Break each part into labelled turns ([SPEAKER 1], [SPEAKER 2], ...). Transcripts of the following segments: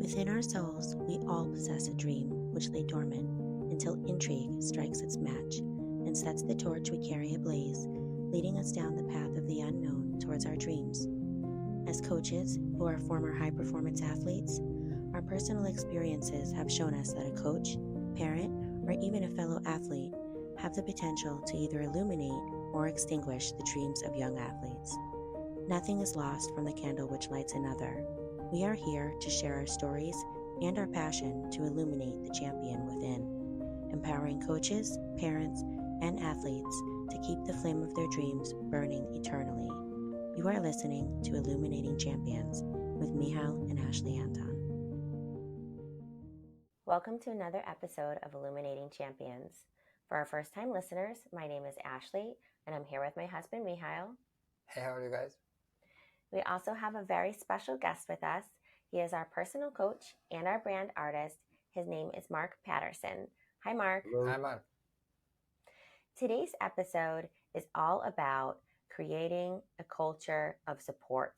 [SPEAKER 1] Within our souls, we all possess a dream which lay dormant until intrigue strikes its match and sets the torch we carry ablaze, leading us down the path of the unknown towards our dreams. As coaches who are former high-performance athletes, our personal experiences have shown us that a coach, parent, or even a fellow athlete have the potential to either illuminate or extinguish the dreams of young athletes. Nothing is lost from the candle which lights another. We are here to share our stories and our passion to illuminate the champion within, empowering coaches, parents, and athletes to keep the flame of their dreams burning eternally. You are listening to Illuminating Champions with Michal and Ashley Anton. Welcome to another episode of Illuminating Champions. For our first-time listeners, my name is Ashley, and I'm here with my husband, Michal.
[SPEAKER 2] Hey, how are you guys?
[SPEAKER 1] We also have a very special guest with us. He is our personal coach and our brand artist. His name is Mark Patterson. Hi, Mark.
[SPEAKER 2] Hello. Hi, Mark.
[SPEAKER 1] Today's episode is all about creating a culture of support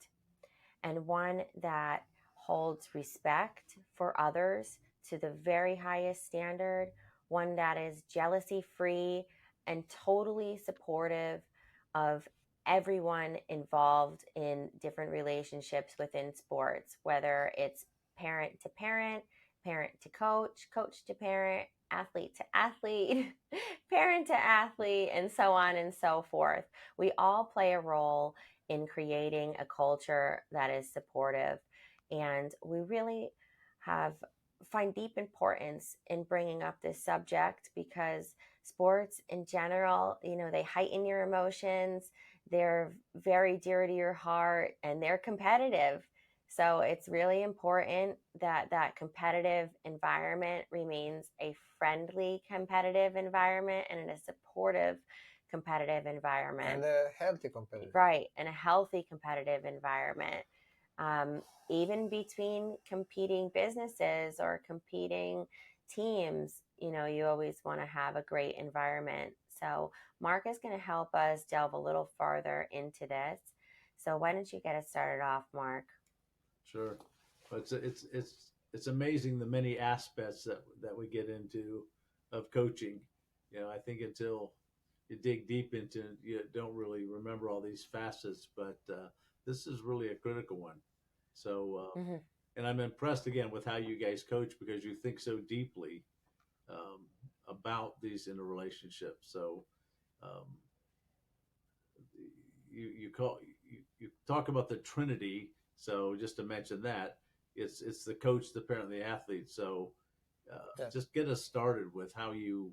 [SPEAKER 1] and one that holds respect for others to the very highest standard, one that is jealousy-free and totally supportive of everyone involved in different relationships within sports, whether it's parent to parent, parent to coach, coach to parent, athlete to athlete, parent to athlete, and so on and so forth. We all play a role in creating a culture that is supportive. And we really find deep importance in bringing up this subject because sports in general, they heighten your emotions. They're very dear to your heart and they're competitive. So it's really important that that competitive environment remains a friendly competitive environment and a supportive competitive environment.
[SPEAKER 2] And a healthy competitive.
[SPEAKER 1] Right, and a healthy competitive environment. Even between competing businesses or competing teams, you always want to have a great environment. So Mark is going to help us delve a little farther into this. So why don't you get us started off, Mark?
[SPEAKER 3] Sure. But it's amazing the many aspects that we get into of coaching. I think until you dig deep into it, you don't really remember all these facets, but this is really a critical one. So, and I'm impressed again with how you guys coach because you think so deeply about these interrelationships. So, you talk about the Trinity. So just to mention that, it's the coach, the parent, and the athlete. So just get us started with how you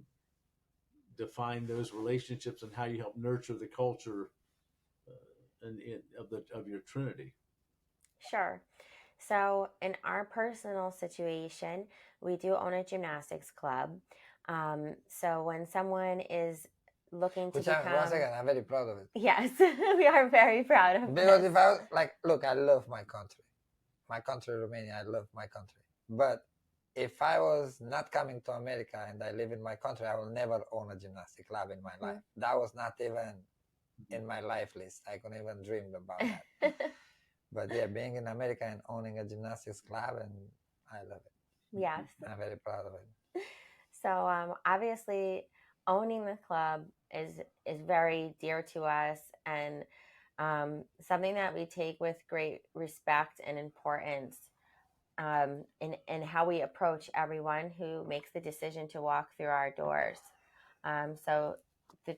[SPEAKER 3] define those relationships and how you help nurture the culture of your Trinity.
[SPEAKER 1] Sure. So in our personal situation, we do own a gymnastics club. So when someone is looking to become...
[SPEAKER 2] One second, I'm very proud of it.
[SPEAKER 1] Yes, we are very proud of it.
[SPEAKER 2] Because if I, look, I love my country. My country, Romania, I love my country. But if I was not coming to America and I live in my country, I will never own a gymnastic club in my life. That was not even in my life list. I couldn't even dream about that. But yeah, being in America and owning a gymnastics club, and I love it.
[SPEAKER 1] Yes.
[SPEAKER 2] I'm very proud of it.
[SPEAKER 1] So obviously owning the club is very dear to us and something that we take with great respect and importance in how we approach everyone who makes the decision to walk through our doors. So the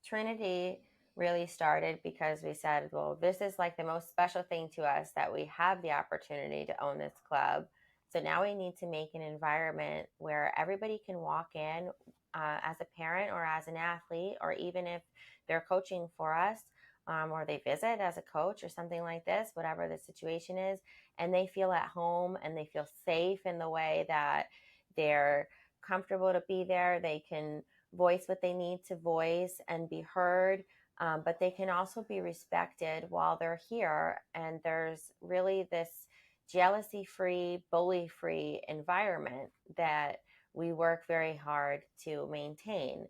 [SPEAKER 1] Trinity really started because we said, well, this is like the most special thing to us that we have the opportunity to own this club. So now we need to make an environment where everybody can walk in as a parent or as an athlete, or even if they're coaching for us or they visit as a coach or something like this, whatever the situation is, and they feel at home and they feel safe in the way that they're comfortable to be there. They can voice what they need to voice and be heard. But they can also be respected while they're here. And there's really this jealousy-free, bully-free environment that we work very hard to maintain.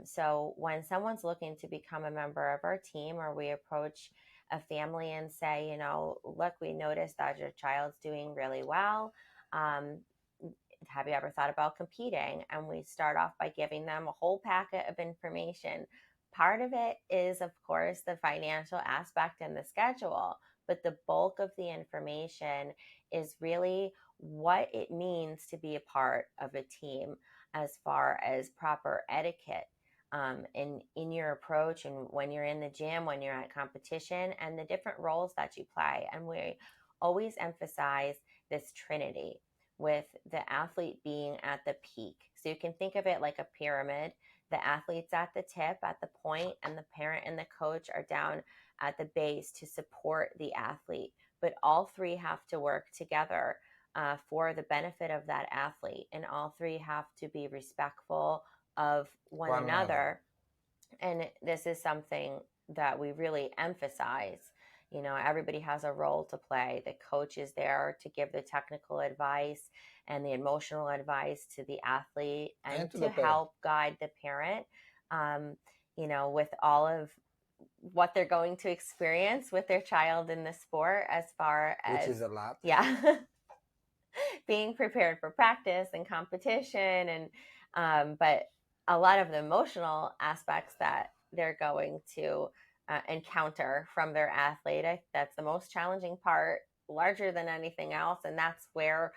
[SPEAKER 1] So when someone's looking to become a member of our team or we approach a family and say, look, we noticed that your child's doing really well. Have you ever thought about competing? And we start off by giving them a whole packet of information. Part of it is, of course, the financial aspect and the schedule, but the bulk of the information is really what it means to be a part of a team as far as proper etiquette in your approach, and when you're in the gym, when you're at competition, and the different roles that you play. And we always emphasize this Trinity, with the athlete being at the peak. So you can think of it like a pyramid. The athlete's at the tip, at the point, and the parent and the coach are down at the base to support the athlete. But all three have to work together for the benefit of that athlete, and all three have to be respectful of one another. And this is something that we really emphasize. Everybody has a role to play. The coach is there to give the technical advice and the emotional advice to the athlete, and to help guide the parent, with all of what they're going to experience with their child in the sport, as far as,
[SPEAKER 2] which is a lot.
[SPEAKER 1] Yeah. Being prepared for practice and competition, and but a lot of the emotional aspects that they're going to encounter from their athlete, that's the most challenging part, larger than anything else. And that's where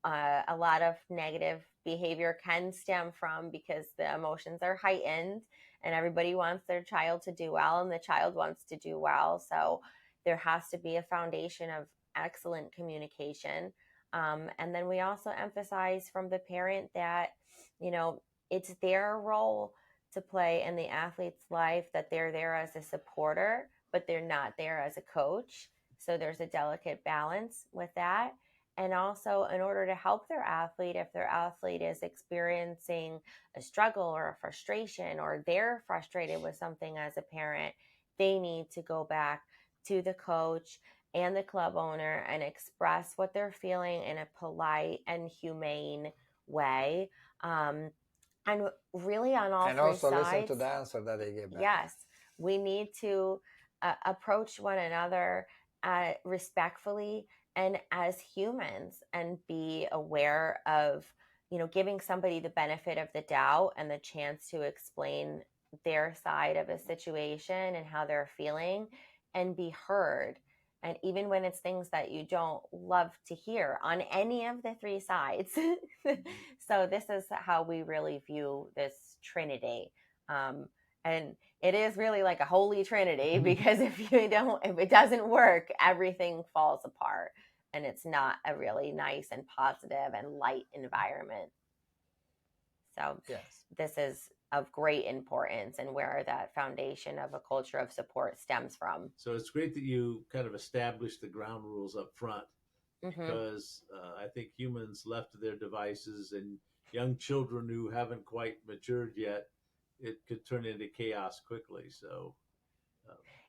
[SPEAKER 1] a lot of negative behavior can stem from, because the emotions are heightened and everybody wants their child to do well, and the child wants to do well. So there has to be a foundation of excellent communication. And then we also emphasize from the parent that, it's their role to play in the athlete's life, that they're there as a supporter, but they're not there as a coach. So there's a delicate balance with that. And also, in order to help their athlete, if their athlete is experiencing a struggle or a frustration, or they're frustrated with something as a parent, they need to go back to the coach and the club owner and express what they're feeling in a polite and humane way. And really, on all
[SPEAKER 2] and
[SPEAKER 1] three
[SPEAKER 2] also
[SPEAKER 1] sides,
[SPEAKER 2] listen to the answer that they give back.
[SPEAKER 1] Yes, we need to approach one another respectfully and as humans, and be aware of, giving somebody the benefit of the doubt and the chance to explain their side of a situation and how they're feeling, and be heard. And even when it's things that you don't love to hear on any of the three sides. So this is how we really view this Trinity. And it is really like a holy Trinity, because if it doesn't work, everything falls apart, and it's not a really nice and positive and light environment. So
[SPEAKER 2] yes,
[SPEAKER 1] this is of great importance, and where that foundation of a culture of support stems from.
[SPEAKER 3] So it's great that you kind of established the ground rules up front, because I think humans left to their devices, and young children who haven't quite matured yet, it could turn into chaos quickly. So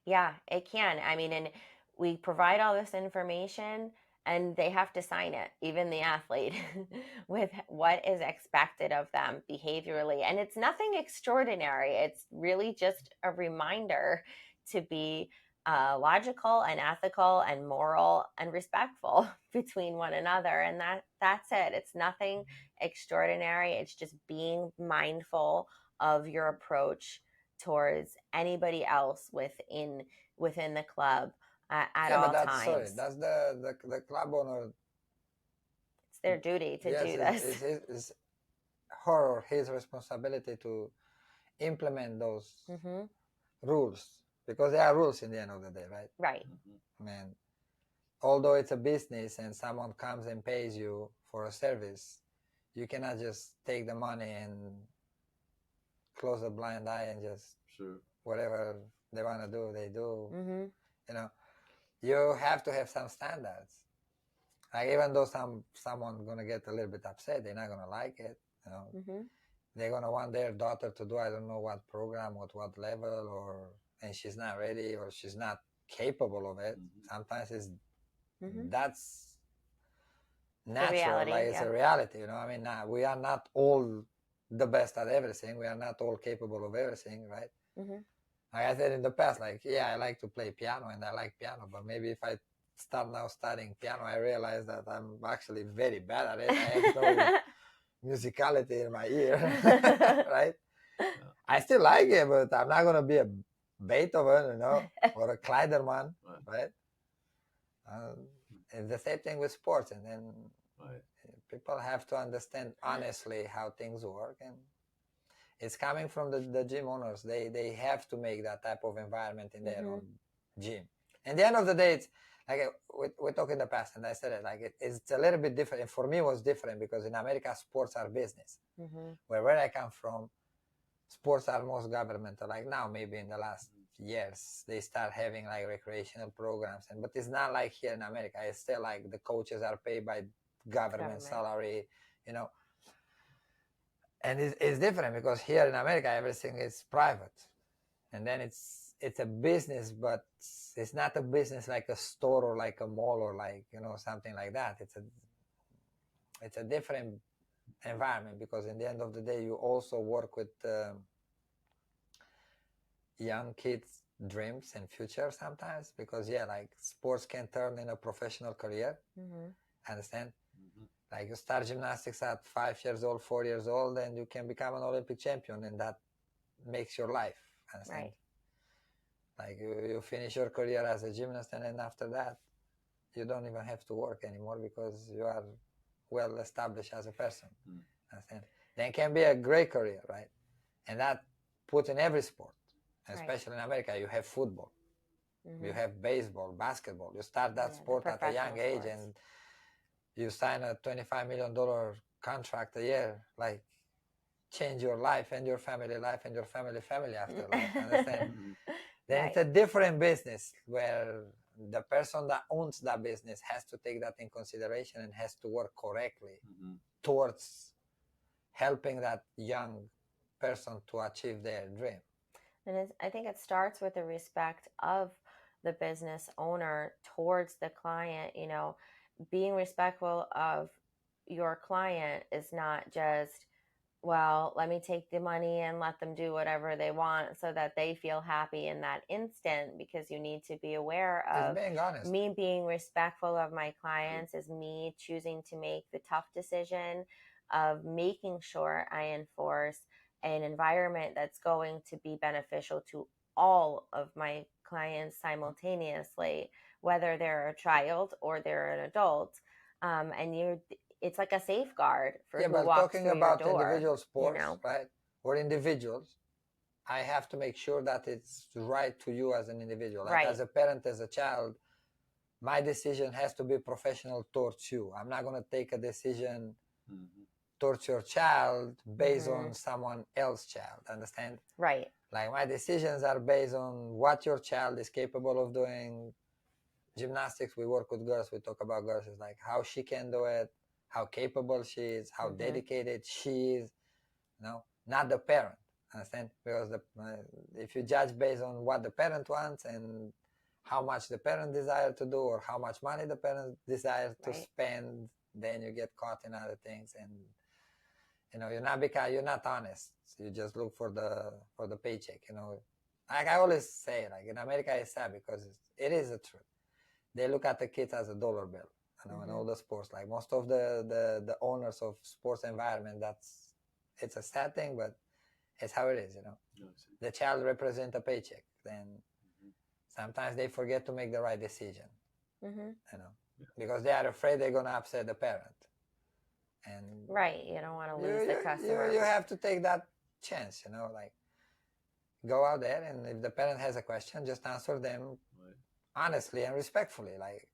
[SPEAKER 1] yeah, it can. I mean, and we provide all this information, and they have to sign it, even the athlete, with what is expected of them behaviorally. And it's nothing extraordinary. It's really just a reminder to be logical and ethical and moral and respectful between one another. And that's it. It's nothing extraordinary. It's just being mindful of your approach towards anybody else within the club at all times.
[SPEAKER 2] Sorry, that's the club owner.
[SPEAKER 1] It's their duty to do this.
[SPEAKER 2] It's her or his responsibility to implement those rules, because there are rules in the end of the day, right?
[SPEAKER 1] Right.
[SPEAKER 2] I mean, although it's a business and someone comes and pays you for a service, you cannot just take the money and close a blind eye and just whatever they want to do, they do. You have to have some standards. Like, even though someone's gonna get a little bit upset, they're not gonna like it. They're gonna want their daughter to do, I don't know what program, what level, and she's not ready, or she's not capable of it. Sometimes that's natural.
[SPEAKER 1] Reality,
[SPEAKER 2] like it's a reality. I mean, we are not all the best at everything. We are not all capable of everything, right? Like I said in the past, like, yeah, I like to play piano and I like piano, but maybe if I start now studying piano, I realize that I'm actually very bad at it. I have no musicality in my ear, right?
[SPEAKER 3] Yeah.
[SPEAKER 2] I still like it, but I'm not gonna be a Beethoven, or a Kleiderman, right? It's the same thing with sports, and then
[SPEAKER 3] Right.
[SPEAKER 2] people have to understand honestly how things work, and it's coming from the gym owners. They have to make that type of environment in their own gym. And the end of the day, it's like we talked in the past, and I said it like it's a little bit different. And for me, it was different because in America, sports are business. Where I come from, sports are most governmental. Like now, maybe in the last years, they start having like recreational programs, but it's not like here in America. It's still like the coaches are paid by government salary, and it's different because here in America everything is private, and then it's a business, but it's not a business like a store or like a mall or like something like that. It's a different environment because in the end of the day you also work with young kids' dreams and future sometimes, because like sports can turn in a professional career. Understand? Like you start gymnastics at 5 years old, 4 years old, and you can become an Olympic champion, and that makes your life. Understand? Like you finish your career as a gymnast, and then after that, you don't even have to work anymore because you are well established as a person. Understand? Then can be a great career, right? And that put in every sport, especially in America. You have football, you have baseball, basketball. You start that sport at a young age, and you sign a $25 million contract a year, like change your life and your family life and your family after life. Understand? Then it's a different business where the person that owns that business has to take that in consideration and has to work correctly towards helping that young person to achieve their dream.
[SPEAKER 1] And I think it starts with the respect of the business owner towards the client. Being respectful of your client is not just, well, let me take the money and let them do whatever they want so that they feel happy in that instant, because you need to be aware of
[SPEAKER 2] being honest.
[SPEAKER 1] Me being respectful of my clients is me choosing to make the tough decision of making sure I enforce an environment that's going to be beneficial to all of my clients simultaneously, whether they're a child or they're an adult. And it's like a safeguard for who
[SPEAKER 2] but
[SPEAKER 1] walks
[SPEAKER 2] talking
[SPEAKER 1] through
[SPEAKER 2] about
[SPEAKER 1] your door,
[SPEAKER 2] individual sports, right? Or individuals, I have to make sure that it's right to you as an individual. Like as a parent, as a child, my decision has to be professional towards you. I'm not going to take a decision towards your child based on someone else's child. Understand?
[SPEAKER 1] Right.
[SPEAKER 2] Like my decisions are based on what your child is capable of doing. Gymnastics, we work with girls, we talk about girls. It's like how she can do it, how capable she is, how dedicated she is. Not the parent. Understand? Because if you judge based on what the parent wants and how much the parent desires to do or how much money the parent desires to spend, then you get caught in other things, and you're not honest. You just look for the paycheck. Like I always say, like in America it's sad because it is the truth. They look at the kids as a dollar bill. In all the sports, like most of the owners of sports environment, it's a sad thing, but it's how it is. The child represents a paycheck. Then sometimes they forget to make the right decision. Because they are afraid they're gonna upset the parent. And
[SPEAKER 1] you don't want to lose the customer.
[SPEAKER 2] You have to take that chance. Like go out there, and if the parent has a question, just answer them honestly and respectfully. Like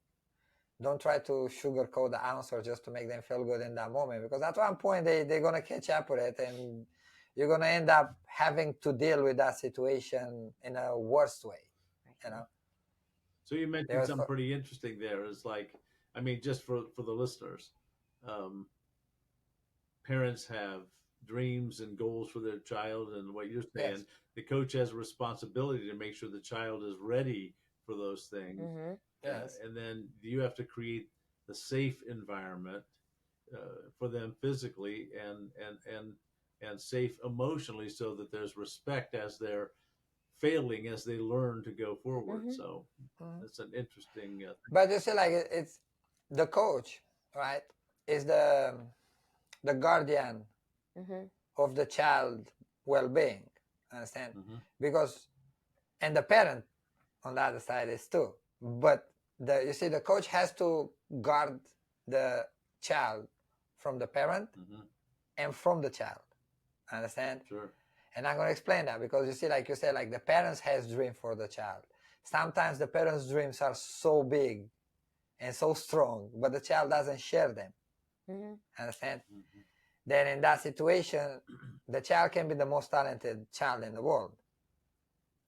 [SPEAKER 2] don't try to sugarcoat the answer just to make them feel good in that moment, because at one point they're gonna catch up with it, and you're gonna end up having to deal with that situation in a worse way.
[SPEAKER 3] So you mentioned something pretty interesting there. Is like, I mean, just for the listeners, parents have dreams and goals for their child, and what you're saying, the coach has a responsibility to make sure the child is ready for those things. And then you have to create the safe environment for them physically and safe emotionally, so that there's respect as they're failing as they learn to go forward.
[SPEAKER 1] Mhm.
[SPEAKER 3] So it's an interesting thing.
[SPEAKER 2] But you see, like it's the coach, right? Is the guardian
[SPEAKER 1] Mhm.
[SPEAKER 2] of the child well-being. Understand?
[SPEAKER 3] Mhm.
[SPEAKER 2] Because and the parent on the other side is too. But you see, the coach has to guard the child from the parent
[SPEAKER 3] Mhm.
[SPEAKER 2] and from the child. Understand?
[SPEAKER 3] Sure.
[SPEAKER 2] And I'm going to explain that because you see, like you said, like the parents has dream for the child. Sometimes the parents' dreams are so big and so strong, but the child doesn't share them.
[SPEAKER 1] Mhm.
[SPEAKER 2] Understand?
[SPEAKER 3] Mhm.
[SPEAKER 2] Then in that situation, the child can be the most talented child in the world.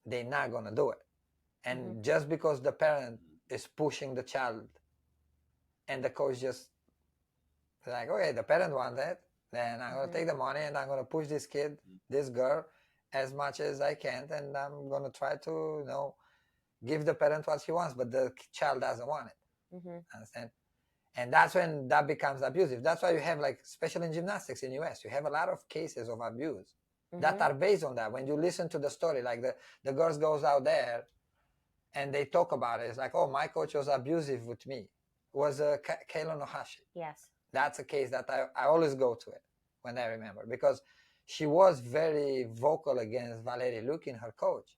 [SPEAKER 2] They're not going to do it. And just because the parent is pushing the child and the coach just like, okay, the parent wants it, then I'm going to take the money and I'm going to push this kid, this girl, as much as I can, and I'm going to try to, give the parent what she wants, but the child doesn't want it.
[SPEAKER 1] Mhm.
[SPEAKER 2] Understand? And that's when that becomes abusive. That's why you have, like, especially in gymnastics in US, you have a lot of cases of abuse that are based on that. When you listen to the story, like the girls goes out there and they talk about it. It's like, oh, my coach was abusive with me. It was Kayla Nohashi.
[SPEAKER 1] Yes.
[SPEAKER 2] That's a case that I always go to it when I remember, because she was very vocal against Valerie Lukin, her coach,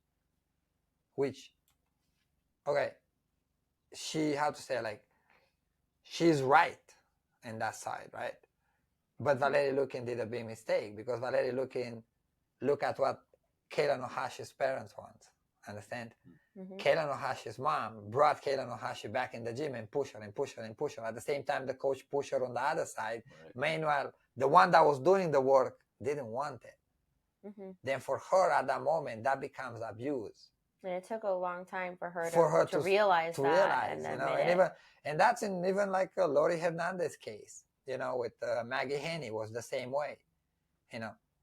[SPEAKER 2] which, okay, she, how to say, like, she's right in that side, right? But Valerie Lukin did a big mistake because Valerie Lukin look at what Kayla Nohashi's parents want. Understand? Kayla Nohashi's mom brought Kayla Nohashi back in the gym and push her and push her and push her. At the same time, the coach pushed her on the other side.
[SPEAKER 3] Right.
[SPEAKER 2] Meanwhile, the one that was doing the work didn't want it. Then for her at that moment, that becomes abuse.
[SPEAKER 1] And it took a long time for her to
[SPEAKER 2] realize,
[SPEAKER 1] realize that and admit it.
[SPEAKER 2] And that's in even like Lori Hernandez case, with Maggie Haney was the same way.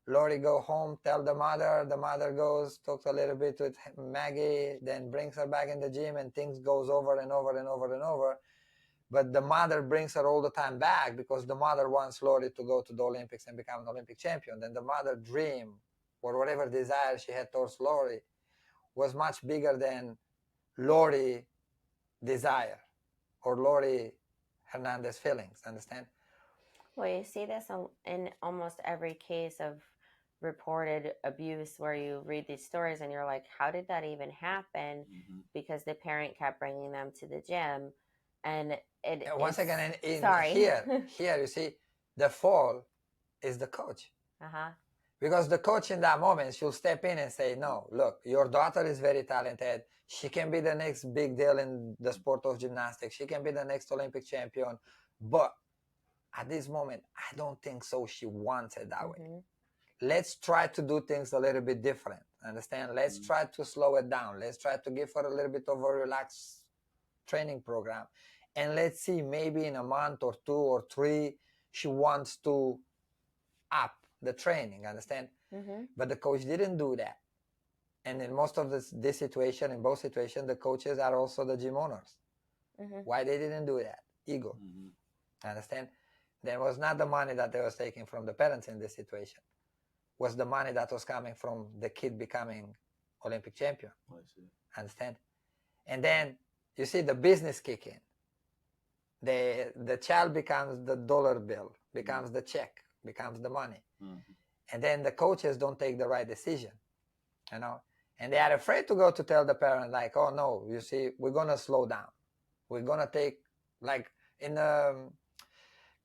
[SPEAKER 2] Lori go home, tell the mother goes, talks a little bit with Maggie, then brings her back in the gym, and things goes over and over and over and over. But the mother brings her all the time back because the mother wants Lori to go to the Olympics and become an Olympic champion. Then the mother dream or whatever desire she had towards Lori was much bigger than Lori desire or Lori Hernandez feelings. Understand?
[SPEAKER 1] Well, you see this in almost every case of reported abuse where you read these stories and you're like, how did that even happen? Because the parent kept bringing them to the gym. And
[SPEAKER 2] once again,
[SPEAKER 1] sorry.
[SPEAKER 2] here you see, the fall is the coach. Because the coach in that moment should step in and say, no, look, your daughter is very talented. She can be the next big deal in the sport of gymnastics. She can be the next Olympic champion. But at this moment, I don't think so. She wants it that way. Let's try to do things a little bit different. Understand? Let's try to slow it down. Let's try to give her a little bit of a relaxed training program. And let's see, maybe in a month or 2 or 3, she wants to up the training. Understand? But the coach didn't do that. And in most of this situation, in both situations, the coaches are also the gym owners. Why they didn't do that? Ego. Understand? There was not the money that they was taking from the parents in this situation. Was the money that was coming from the kid becoming Olympic champion.
[SPEAKER 3] I see.
[SPEAKER 2] Understand? And then you see the business kick in. The child becomes the dollar bill, becomes the check, becomes the money. And then the coaches don't take the right decision, and they are afraid to go to tell the parent, like, oh no, you see, we're going to slow down. We're going to take, like in the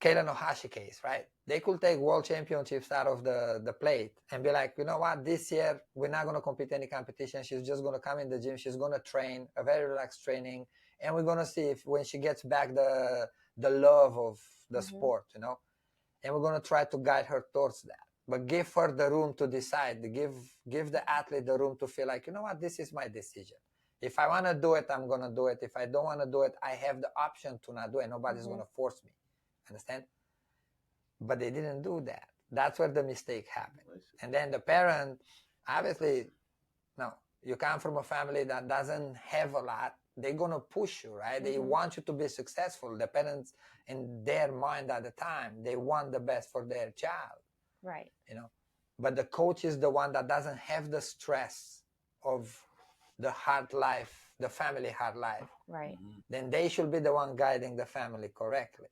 [SPEAKER 2] Kayla Nohashi case, right? They could take world championships out of the plate and be like, you know what, this year, we're not going to compete any competition. She's just going to come in the gym. She's going to train, a very relaxed training. And we're going to see if when she gets back the love of the sport, and we're going to try to guide her towards that. But give her the room to decide. Give the athlete the room to feel like, you know what, this is my decision. If I want to do it, I'm going to do it. If I don't want to do it, I have the option to not do it. Nobody's going to force me. Understand? But they didn't do that. That's where the mistake happened. And then the parent, obviously, no, you come from a family that doesn't have a lot. They're going to push you, right? They want you to be successful. The parents, in their mind at the time, they want the best for their child.
[SPEAKER 1] Right.
[SPEAKER 2] But the coach is the one that doesn't have the stress of the hard life, the family hard life,
[SPEAKER 1] Right.
[SPEAKER 2] then they should be the one guiding the family correctly.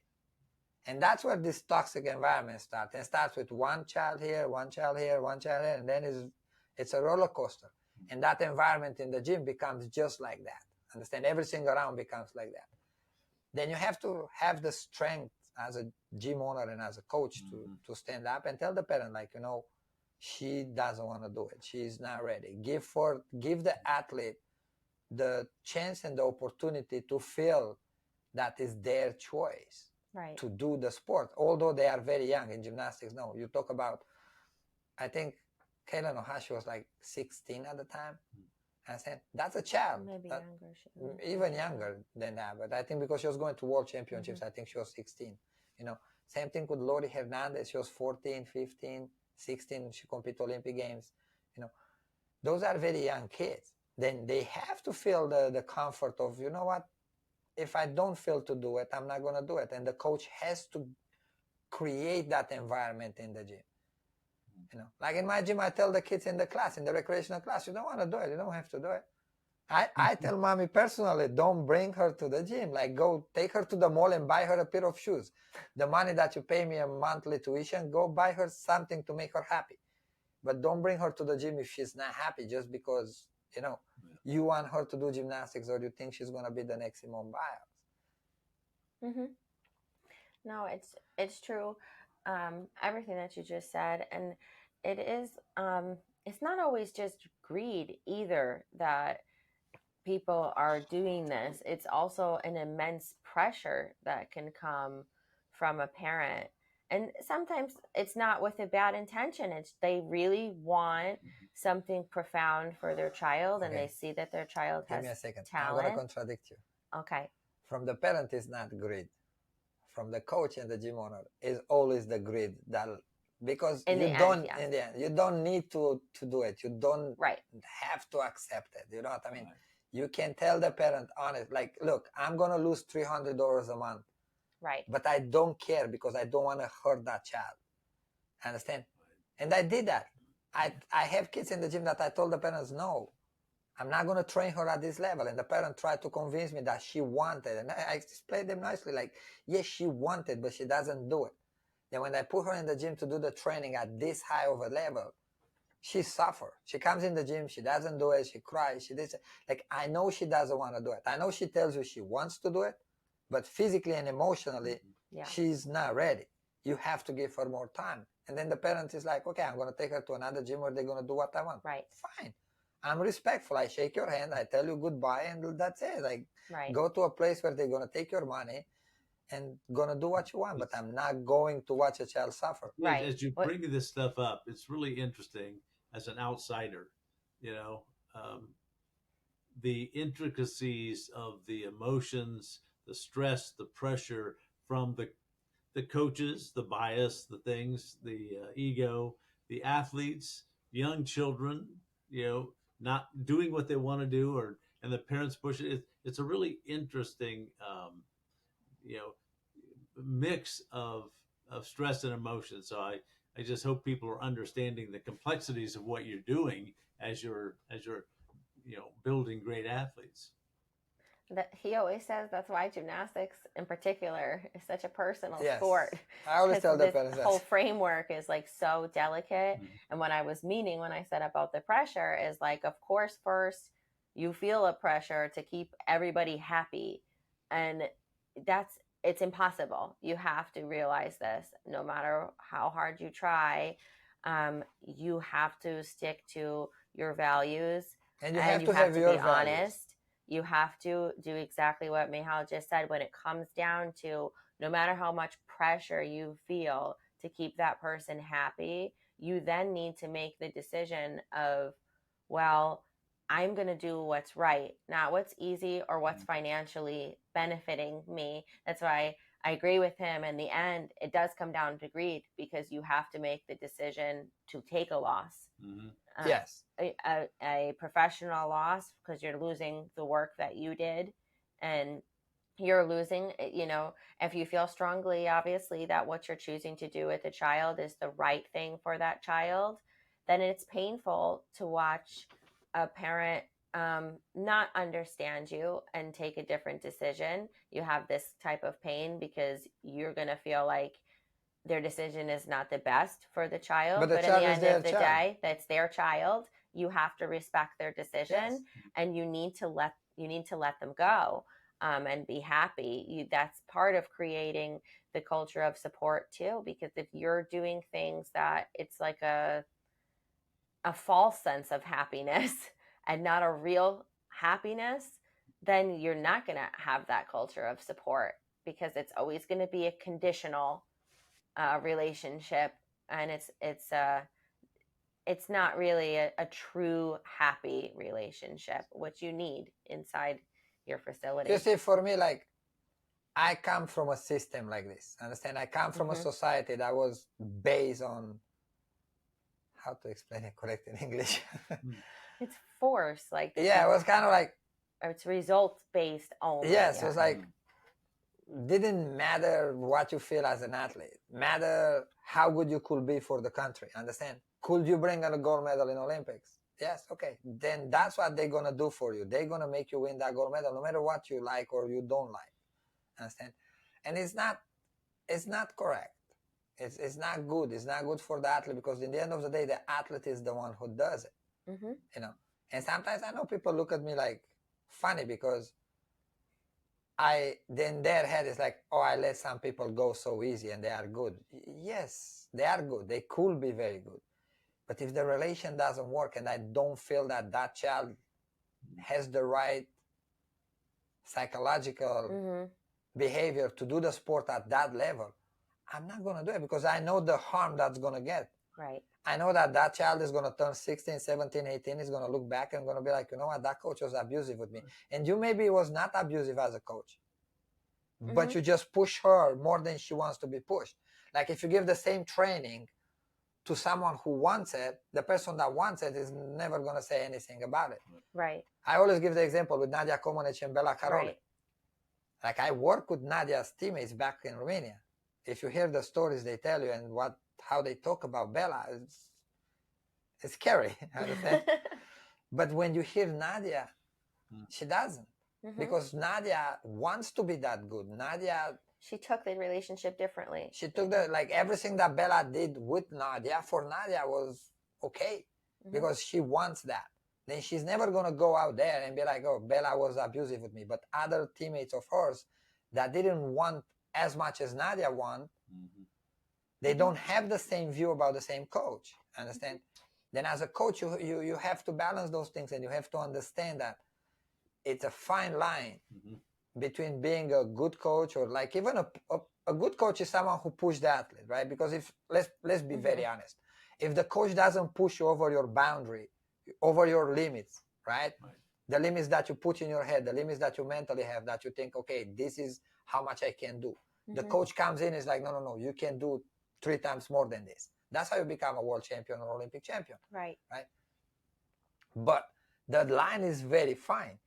[SPEAKER 2] And that's where this toxic environment starts. It starts with one child here, one child here, one child here, and then it's a roller coaster. And that environment in the gym becomes just like that. Understand? Everything around becomes like that. Then you have to have the strength as a gym owner and as a coach to stand up and tell the parent, like, you know, she doesn't want to do it. She's not ready. Give the athlete the chance and the opportunity to feel that is their choice.
[SPEAKER 1] Right.
[SPEAKER 2] To do the sport, although they are very young in gymnastics. No, you talk about, I think Kayla Nohashi was like 16 at the time. I said, that's a child.
[SPEAKER 1] Maybe younger.
[SPEAKER 2] Even younger than that. But I think because she was going to world championships, I think she was 16. You know, same thing with Lori Hernandez. She was 14, 15, 16. She competed Olympic Games. You know, those are very young kids. Then they have to feel the comfort of, you know what, if I don't feel to do it, I'm not going to do it. And the coach has to create that environment in the gym. You know, like in my gym, I tell the kids in the class, in the recreational class, you don't want to do it. You don't have to do it. I tell mommy personally, don't bring her to the gym. Like, go take her to the mall and buy her a pair of shoes. The money that you pay me a monthly tuition, go buy her something to make her happy. But don't bring her to the gym if she's not happy just because, you know, you want her to do gymnastics or you think she's going to be the next Simone Biles.
[SPEAKER 1] No, it's true. Everything that you just said, and it is. It's not always just greed either that people are doing this. It's also an immense pressure that can come from a parent, and sometimes it's not with a bad intention. It's they really want something profound for their child, and they see that their child has
[SPEAKER 2] Give me a second.
[SPEAKER 1] talent.
[SPEAKER 2] I'm going to contradict you.
[SPEAKER 1] Okay.
[SPEAKER 2] From the parent is not greed. From the coach and the gym owner is always the greed, that because you don't need to do it. You don't have to accept it. You know what I mean? Right. You can tell the parent honest, like, look, I'm going to lose $300 a month.
[SPEAKER 1] Right.
[SPEAKER 2] But I don't care because I don't want to hurt that child. Understand? And I did that. I have kids in the gym that I told the parents, no, I'm not going to train her at this level. And the parent tried to convince me that she wanted. And I explained them nicely, like, yes, she wanted, but she doesn't do it. Then when I put her in the gym to do the training at this high of a level, she suffers. She comes in the gym, she doesn't do it, she cries, she does it. Like, I know she doesn't want to do it. I know she tells you she wants to do it, but physically and emotionally, she's not ready. You have to give her more time. And then the parent is like, okay, I'm going to take her to another gym where they're going to do what I want.
[SPEAKER 1] Right.
[SPEAKER 2] Fine. I'm respectful. I shake your hand. I tell you goodbye, and that's it. Like, go to a place where they're going to take your money and going to do what you want. But I'm not going to watch a child suffer.
[SPEAKER 3] Right. As you bring this stuff up, it's really interesting as an outsider, you know, the intricacies of the emotions, the stress, the pressure from the coaches, the bias, the things, the ego, the athletes, young children, you know, not doing what they want to do, and the parents push it. It's a really interesting, you know, mix of stress and emotion. So I just hope people are understanding the complexities of what you're doing as you're you know, building great athletes.
[SPEAKER 1] He always says that's why gymnastics in particular is such a personal sport.
[SPEAKER 2] I always tell the parents
[SPEAKER 1] the whole framework is like so delicate. And what I was meaning when I said about the pressure is like, of course, first you feel a pressure to keep everybody happy. And it's impossible. You have to realize this. No matter how hard you try, you have to stick to your values.
[SPEAKER 2] And you have to have your
[SPEAKER 1] be honest. You have to do exactly what Michal just said. When it comes down to, no matter how much pressure you feel to keep that person happy, you then need to make the decision of, well, I'm going to do what's right, not what's easy or what's financially benefiting me. That's why I agree with him. In the end, it does come down to greed, because you have to make the decision to take a loss.
[SPEAKER 2] Yes.
[SPEAKER 1] A professional loss, because you're losing the work that you did, and you're losing, you know, if you feel strongly, obviously, that what you're choosing to do with the child is the right thing for that child, then it's painful to watch a parent not understand you and take a different decision, you have this type of pain because you're going to feel like their decision is not the best for the child.
[SPEAKER 2] But the
[SPEAKER 1] But in
[SPEAKER 2] child
[SPEAKER 1] the
[SPEAKER 2] is
[SPEAKER 1] end
[SPEAKER 2] their
[SPEAKER 1] of the
[SPEAKER 2] child.
[SPEAKER 1] day, that's their child. You have to respect their decision,
[SPEAKER 2] Yes.
[SPEAKER 1] and you need to let them go, and be happy. That's part of creating the culture of support too. Because if you're doing things that it's like a false sense of happiness and not a real happiness, then you're not going to have that culture of support, because it's always going to be a conditional relationship, and it's not really a true happy relationship, which you need inside your facility.
[SPEAKER 2] You see, for me, like, I come from a system like this. Understand? I come from a
[SPEAKER 1] Mhm.
[SPEAKER 2] society that was based on, how to explain it correct in English.
[SPEAKER 1] It's force, like
[SPEAKER 2] Yeah, it was kind of like,
[SPEAKER 1] it's results based only.
[SPEAKER 2] yes, it was like, didn't matter what you feel as an athlete, matter how good you could be for the country. Understand? Could you bring a gold medal in Olympics? Yes, okay. Then that's what they're gonna do for you. They're gonna make you win that gold medal, no matter what you like or you don't like. Understand? And it's not correct. It's not good. It's not good for the athlete, because in the end of the day, the athlete is the one who does it.
[SPEAKER 1] Mhm.
[SPEAKER 2] You know. And sometimes I know people look at me like funny, because then their head is like, oh, I let some people go so easy and they are good. Yes, they are good. They could be very good. But if the relation doesn't work and I don't feel that that child has the right psychological
[SPEAKER 1] Mhm.
[SPEAKER 2] behavior to do the sport at that level, I'm not going to do it, because I know the harm that's going to get.
[SPEAKER 1] Right.
[SPEAKER 2] I know that that child is going to turn 16, 17, 18, is going to look back and going to be like, you know what, that coach was abusive with me. And you maybe was not abusive as a coach, but you just push her more than she wants to be pushed. Like if you give the same training to someone who wants it, the person that wants it is never going to say anything about it.
[SPEAKER 1] Right.
[SPEAKER 2] I always give the example with Nadia Comaneci and Bella Caroli.
[SPEAKER 1] Right.
[SPEAKER 2] Like I work with Nadia's teammates back in Romania. If you hear the stories they tell you and how they talk about Bella, it's scary. Understand? But when you hear Nadia, she doesn't.
[SPEAKER 1] Mhm.
[SPEAKER 2] Because Nadia wants to be that good. Nadia,
[SPEAKER 1] she took the relationship differently.
[SPEAKER 2] she took like everything that Bella did with Nadia, for Nadia was okay, because she wants that. Then she's never going to go out there and be like, oh, Bella was abusive with me. But other teammates of hers that didn't want as much as Nadia want, they don't have the same view about the same coach. Understand? Then as a coach, you have to balance those things, and you have to understand that it's a fine line between being a good coach, or like even a good coach is someone who pushes the athlete, right? Because if let's be very honest, if the coach doesn't push you over your boundary, over your limits, right? The limits that you put in your head, the limits that you mentally have, that you think, okay, this is how much I can do. The coach comes in, is like, no, you can do 3 times more than this. That's how you become a world champion or Olympic champion.
[SPEAKER 1] Right.
[SPEAKER 2] But the line is very fine,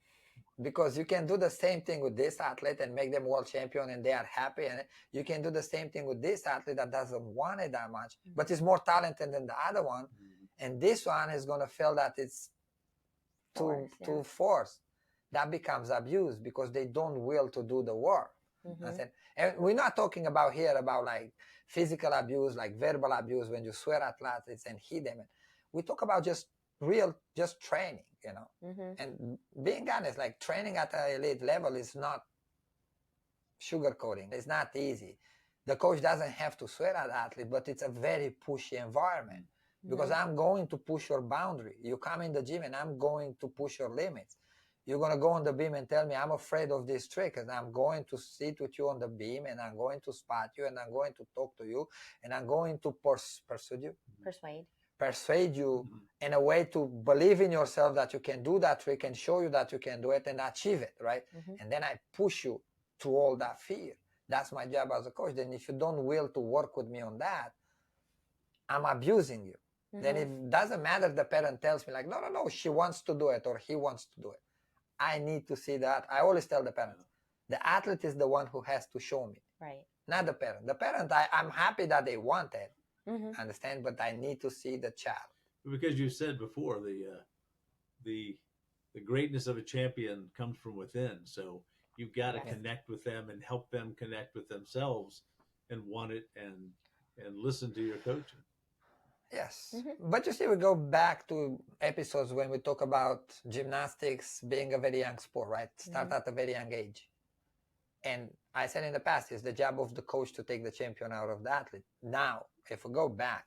[SPEAKER 2] because you can do the same thing with this athlete and make them world champion and they are happy, and you can do the same thing with this athlete that doesn't want it that much, but is more talented than the other one, and this one is going to feel that it's too forced. That becomes abuse, because they don't will to do the work. And we're not talking about here about like physical abuse, like verbal abuse, when you swear at athletes and hit them. We talk about just training, and being honest, like training at an elite level is not sugarcoating. It's not easy. The coach doesn't have to swear at athlete, but it's a very pushy environment, because I'm going to push your boundary. You come in the gym and I'm going to push your limits. You're going to go on the beam and tell me I'm afraid of this trick, and I'm going to sit with you on the beam, and I'm going to spot you, and I'm going to talk to you, and I'm going to persuade you in a way to believe in yourself that you can do that trick, and show you that you can do it and achieve it, right? And then I push you through all that fear. That's my job as a coach. Then if you don't will to work with me on that, I'm abusing you. Then it doesn't matter the parent tells me like, no, she wants to do it or he wants to do it. I need to see that. I always tell the parents, the athlete is the one who has to show me,
[SPEAKER 1] right?
[SPEAKER 2] Not the parent. The parent, I'm happy that they want it, understand, but I need to see the child.
[SPEAKER 3] Because you said before, the greatness of a champion comes from within. So you've got to
[SPEAKER 1] Yes.
[SPEAKER 3] connect with them and help them connect with themselves and want it and listen to your coaching.
[SPEAKER 2] Yes.
[SPEAKER 1] Mhm.
[SPEAKER 2] But you see, we go back to episodes when we talk about gymnastics being a very young sport, right? Start at a very young age. And I said in the past, it's the job of the coach to take the champion out of the athlete. Now, if we go back,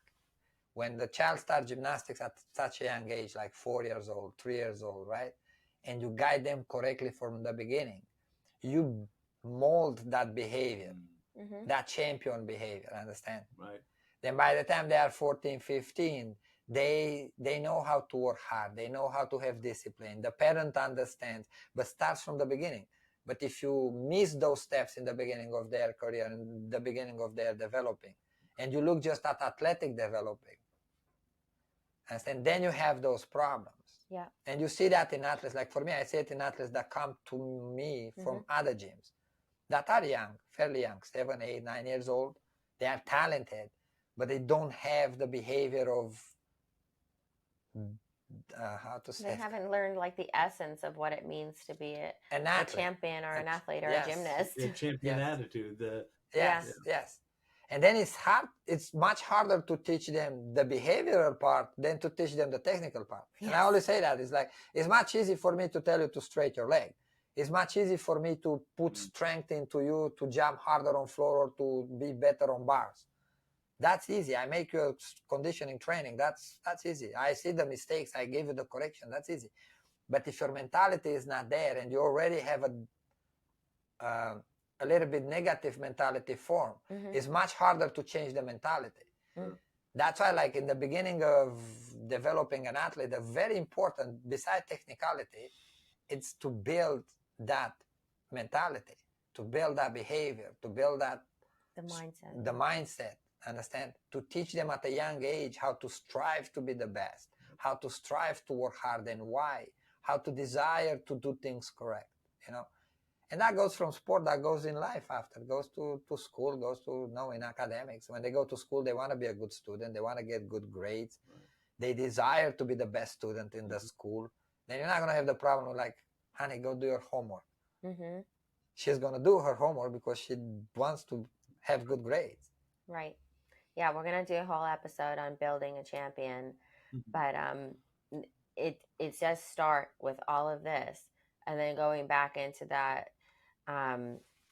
[SPEAKER 2] when the child starts gymnastics at such a young age, like 4 years old, 3 years old, right? And you guide them correctly from the beginning, you mold that behavior,
[SPEAKER 1] Mhm.
[SPEAKER 2] that champion behavior, understand?
[SPEAKER 3] Right.
[SPEAKER 2] Then by the time they are 14, 15, they know how to work hard. They know how to have discipline. The parent understands, but starts from the beginning. But if you miss those steps in the beginning of their career, in the beginning of their developing, and you look just at athletic developing, and then you have those problems.
[SPEAKER 1] Yeah.
[SPEAKER 2] And you see that in athletes. Like for me, I see it in athletes that come to me from other gyms that are young, fairly young, 7, 8, 9 years old. They are talented, but they don't have the behavior of how to say.
[SPEAKER 1] They haven't learned like the essence of what it means to be
[SPEAKER 2] an
[SPEAKER 1] a
[SPEAKER 2] athlete,
[SPEAKER 1] champion or an athlete or
[SPEAKER 2] yes.
[SPEAKER 1] a gymnast.
[SPEAKER 3] The champion
[SPEAKER 2] Yes.
[SPEAKER 3] attitude.
[SPEAKER 2] Yes. And then it's hard. It's much harder to teach them the behavioral part than to teach them the technical part.
[SPEAKER 1] Yes.
[SPEAKER 2] And I always say that it's like it's much easier for me to tell you to straight your leg. It's much easier for me to put strength into you to jump harder on floor or to be better on bars. That's easy. I make you conditioning training. That's easy. I see the mistakes. I give you the correction. That's easy. But if your mentality is not there and you already have a little bit negative mentality form, it's much harder to change the mentality. That's why, like in the beginning of developing an athlete, a very important, besides technicality, it's to build that mentality, to build that behavior, to build that the mindset, understand? To teach them at a young age how to strive to be the best, how to strive to work hard and why, how to desire to do things correct, you know? And that goes from sport, that goes in life after, goes to school, goes to, in academics. When they go to school, they want to be a good student. They want to get good grades. They desire to be the best student in the school. Then you're not going to have the problem of like, honey, go do your homework. She's going to do her homework because she wants to have good grades.
[SPEAKER 1] Right. Yeah, we're going to do a whole episode on building a champion. But it does start with all of this. And then going back into that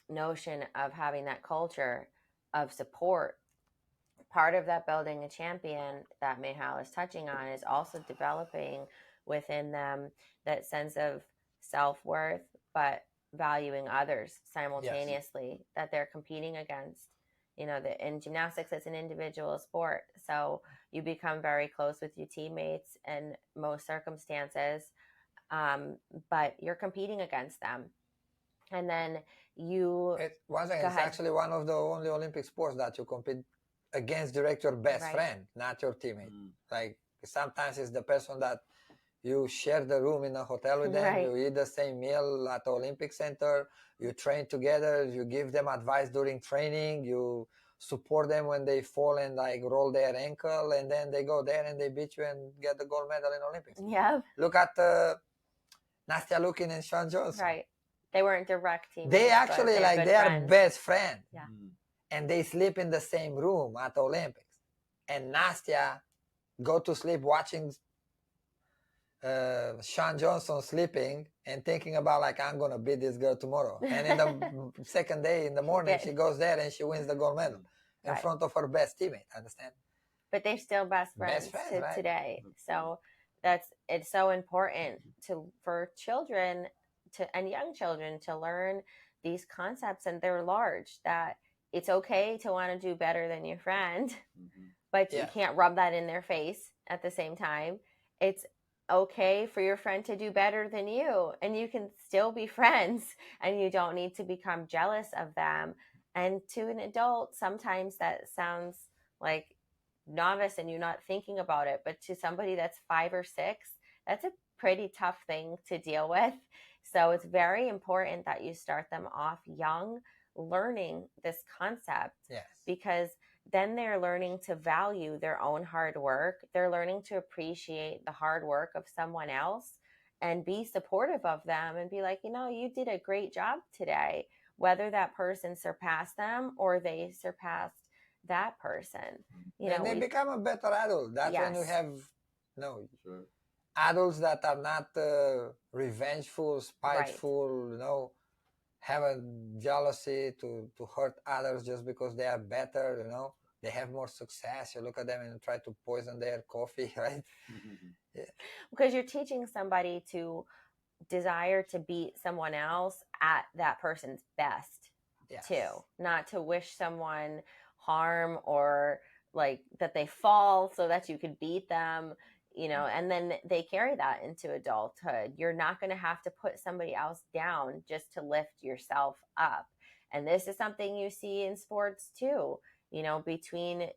[SPEAKER 1] notion of having that culture of support. Part of that building a champion that Mihal is touching on is also developing within them that sense of self-worth, but valuing others simultaneously that they're competing against. You know, in gymnastics, it's an individual sport. So you become very close with your teammates in most circumstances, but you're competing against them. And then
[SPEAKER 2] it's actually one of the only Olympic sports that you compete against direct your best friend, not your teammate. Like sometimes it's the person that you share the room in a hotel with them, you eat the same meal at the Olympic Center, you train together, you give them advice during training, you support them when they fall and like roll their ankle, and then they go there and they beat you and get the gold medal in Olympics.
[SPEAKER 1] Yeah.
[SPEAKER 2] Look at Nastya Lukin and Sean Johnson.
[SPEAKER 1] Right. They weren't direct teammates.
[SPEAKER 2] They actually like they are best friends.
[SPEAKER 1] Yeah.
[SPEAKER 2] And they sleep in the same room at the Olympics. And Nastya go to sleep watching Sean Johnson sleeping and thinking about like, I'm going to beat this girl tomorrow. And in the second day in the morning, she goes there and she wins the gold medal in front of her best teammate. Understand?
[SPEAKER 1] But they're still best friends today. So it's so important for children and young children to learn these concepts, and they're large, that it's okay to want to do better than your friend, but you can't rub that in their face at the same time. It's okay for your friend to do better than you, and you can still be friends, and you don't need to become jealous of them. And to an adult, sometimes that sounds like novice and you're not thinking about it, but to somebody that's 5 or 6, that's a pretty tough thing to deal with. So it's very important that you start them off young, learning this concept, because then they're learning to value their own hard work. They're learning to appreciate the hard work of someone else, and be supportive of them and be like, you did a great job today, whether that person surpassed them or they surpassed that person.
[SPEAKER 2] And they become a better adult. That's when you
[SPEAKER 1] Yes.
[SPEAKER 2] have no
[SPEAKER 3] Sure.
[SPEAKER 2] adults that are not revengeful, spiteful, have a jealousy to hurt others just because they are better, they have more success. You look at them and try to poison their coffee, right?
[SPEAKER 3] Mm-hmm.
[SPEAKER 1] Because you're teaching somebody to desire to beat someone else at that person's best.
[SPEAKER 2] Yes.
[SPEAKER 1] Too, not to wish someone harm or like that they fall so that you could beat them, and then they carry that into adulthood. You're not going to have to put somebody else down just to lift yourself up. And this is something you see in sports too, between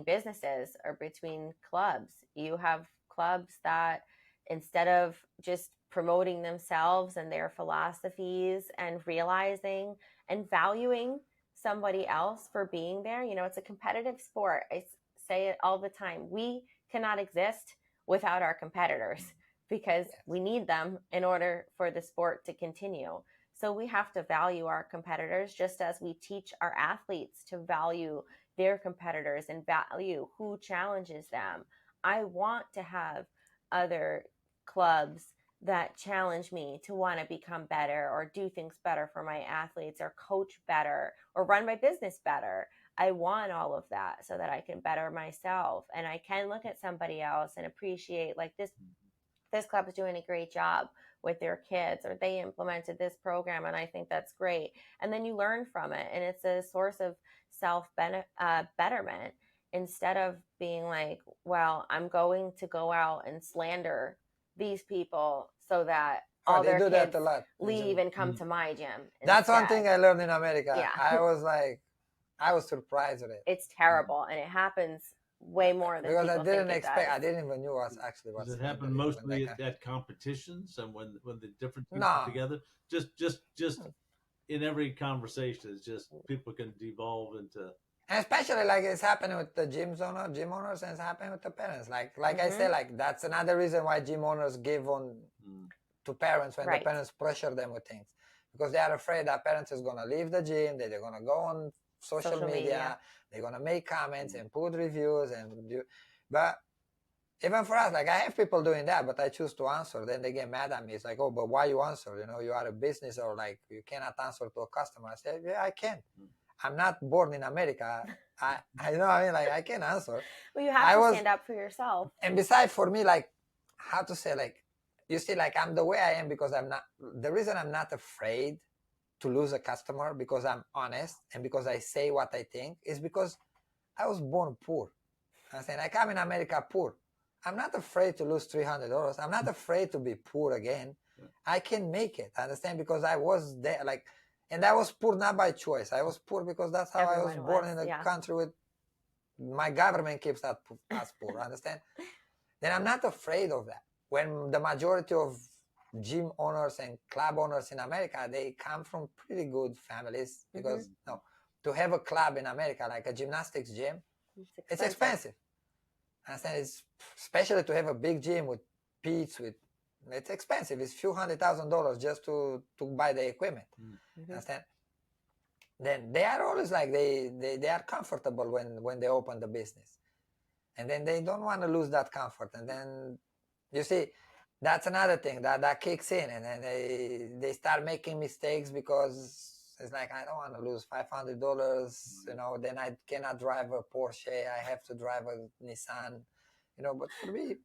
[SPEAKER 1] businesses or between clubs. You have clubs that, instead of just promoting themselves and their philosophies and realizing and valuing somebody else for being there, it's a competitive sport. I say it all the time. We cannot exist without our competitors because we need them in order for the sport to continue. So we have to value our competitors just as we teach our athletes to value their competitors and value who challenges them. I want to have other clubs that challenge me to want to become better or do things better for my athletes or coach better or run my business better. I want all of that so that I can better myself and I can look at somebody else and appreciate, like, this club is doing a great job with their kids, or they implemented this program and I think that's great. And then you learn from it, and it's a source of self betterment, instead of being like, well, I'm going to go out and slander these people so that all
[SPEAKER 2] they
[SPEAKER 1] their
[SPEAKER 2] do that
[SPEAKER 1] kids
[SPEAKER 2] a lot
[SPEAKER 1] leave and come to my gym
[SPEAKER 2] That's one
[SPEAKER 1] instead.
[SPEAKER 2] thing I learned in America.
[SPEAKER 1] Yeah.
[SPEAKER 2] I was surprised with it.
[SPEAKER 1] It's terrible, and it happens way more than
[SPEAKER 2] because
[SPEAKER 1] people
[SPEAKER 2] I didn't
[SPEAKER 1] think it
[SPEAKER 2] expect.
[SPEAKER 1] does.
[SPEAKER 2] I didn't even knew what's actually what's.
[SPEAKER 3] Does it happen mostly at competitions and when the different people together? Just in every conversation, it's just people can devolve into.
[SPEAKER 2] And especially like it's happening with the gym owners, and it's happening with the parents. Like I say, like that's another reason why gym owners give on to parents when the parents pressure them with things, because they are afraid that parents is gonna leave the gym, they're gonna go on social media, they're gonna make comments and put reviews but even for us, like I have people doing that, but I choose to answer. Then they get mad at me. It's like, oh, but why you answer? You are a business, or like you cannot answer to a customer. I said, yeah, I can. I'm not born in America. I know what I mean, like I can answer.
[SPEAKER 1] Well, you have to stand up for yourself.
[SPEAKER 2] And besides, for me, like how to say, like you see, like I'm the way I am because I'm not. The reason I'm not afraid to lose a customer because I'm honest and because I say what I think is because I was born poor. I'm saying I come in America poor. I'm not afraid to lose $300. I'm not afraid to be poor again. I can make it. Understand? Because I was there, like, and I was poor not by choice. I was poor because that's how I was born in a country with my government keeps us poor. Understand? Then I'm not afraid of that. When the majority of gym owners and club owners in America, they come from pretty good families, because to have a club in America, like a gymnastics gym, it's expensive. Understand? It's especially to have a big gym with pits, it's expensive. It's a few $100,000 just to buy the equipment. Understand? Then they are always like they are comfortable when they open the business, and then they don't want to lose that comfort. And then you see, that's another thing that kicks in, and then they start making mistakes because it's like, I don't want to lose $500. Then I cannot drive a Porsche. I have to drive a Nissan. But for me,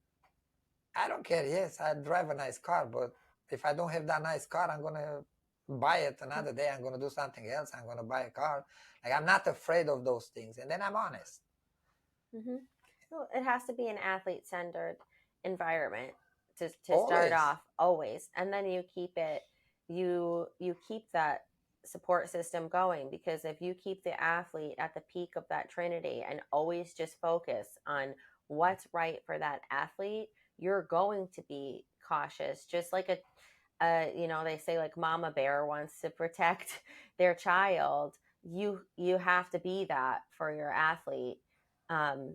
[SPEAKER 2] I don't care. Yes, I drive a nice car, but if I don't have that nice car, I'm gonna buy it another day. I'm gonna do something else. I'm gonna buy a car. Like I'm not afraid of those things, and then I'm honest.
[SPEAKER 1] Well, it has to be an athlete-centered environment to start off always, and then you keep it. You keep that support system going, because if you keep the athlete at the peak of that Trinity and always just focus on what's right for that athlete, you're going to be cautious. Just like they say, like, mama bear wants to protect their child. You have to be that for your athlete.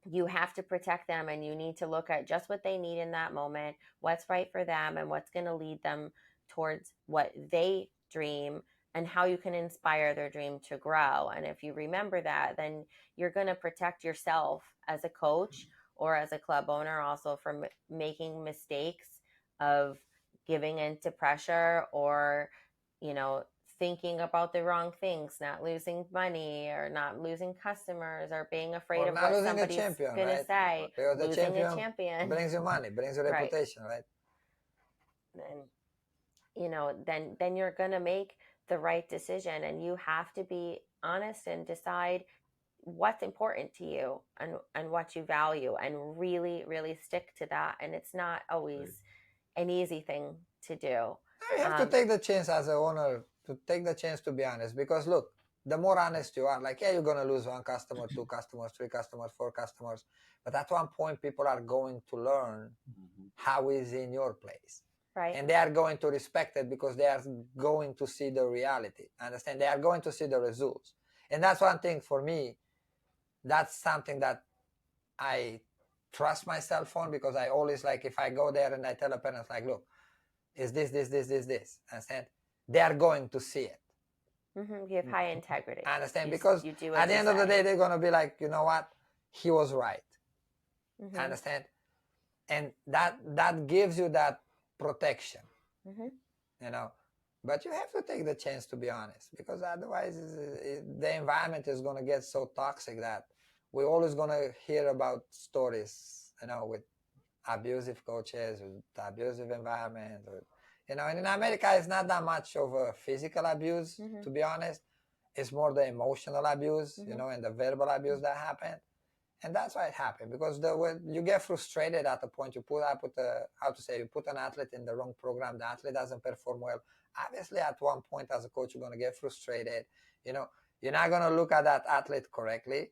[SPEAKER 1] You have to protect them, and you need to look at just what they need in that moment, what's right for them, and what's going to lead them towards what they dream, and how you can inspire their dream to grow. And if you remember that, then you're going to protect yourself as a coach or as a club owner also from making mistakes of giving into pressure, or you know, thinking about the wrong things, not losing money or not losing customers, or being afraid
[SPEAKER 2] Or
[SPEAKER 1] of
[SPEAKER 2] not
[SPEAKER 1] what
[SPEAKER 2] losing a
[SPEAKER 1] somebody's
[SPEAKER 2] champion,
[SPEAKER 1] going to
[SPEAKER 2] right?
[SPEAKER 1] say.
[SPEAKER 2] Because the
[SPEAKER 1] Losing a
[SPEAKER 2] champion
[SPEAKER 1] champion.
[SPEAKER 2] brings you money, brings you
[SPEAKER 1] Right.
[SPEAKER 2] reputation, right?
[SPEAKER 1] And you know, then you're going to make the right decision, and you have to be honest and decide what's important to you, and what you value, and really really stick to that. And it's not always an easy thing to do.
[SPEAKER 2] You have to take the chance as an owner, to take the chance to be honest, because look, the more honest you are, like, yeah, you're going to lose one customer, two customers, three customers, four customers, but at one point people are going to learn how is in your place.
[SPEAKER 1] Right.
[SPEAKER 2] And they are going to respect it because they are going to see the reality. Understand? They are going to see the results. And that's one thing for me. That's something that I trust myself on, because I always, like, if I go there and I tell the parents, like, look, is this, understand? They are going to see it.
[SPEAKER 1] You have high integrity.
[SPEAKER 2] I understand, because
[SPEAKER 1] you do
[SPEAKER 2] at the end of the day, they're going to be like, you know what? He was right. I understand? And that gives you that protection, you know. But you have to take the chance to be honest, because otherwise the environment is going to get so toxic that we're always going to hear about stories, you know, with abusive coaches, with abusive environment, or, you know. And in America, it's not that much of a physical abuse, to be honest. It's more the emotional abuse, you know, and the verbal abuse that happened. And that's why it happened, because when you get frustrated at the point you put an athlete in the wrong program, the athlete doesn't perform well. Obviously, at one point as a coach, you're going to get frustrated. You know, you're not going to look at that athlete correctly.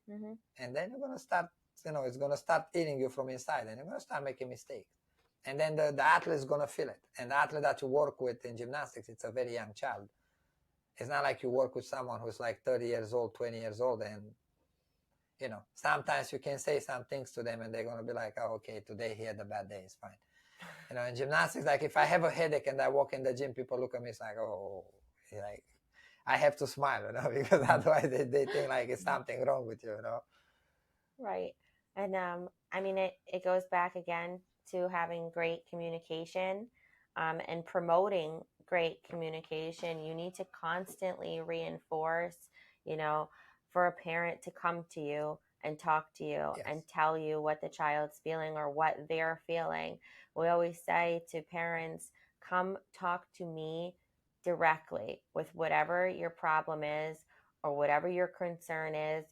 [SPEAKER 2] And then you're going to start, you know, it's going to start eating you from inside, and you're going to start making mistakes. And then the athlete is going to feel it. And the athlete that you work with in gymnastics, it's a very young child. It's not like you work with someone who's like 30 years old, 20 years old, and you know, sometimes you can say some things to them and they're going to be like, oh, okay, today he had a bad day, it's fine. You know, in gymnastics, like, if I have a headache and I walk in the gym, people look at me, it's like, oh, like, I have to smile, you know, because otherwise they think like it's something wrong with you, you know.
[SPEAKER 1] Right. And I mean, it goes back again to having great communication, and promoting great communication. You need to constantly reinforce, you know, for a parent to come to you and talk to you and tell you what the child's feeling or what they're feeling. We always say to parents, come talk to me directly with whatever your problem is or whatever your concern is.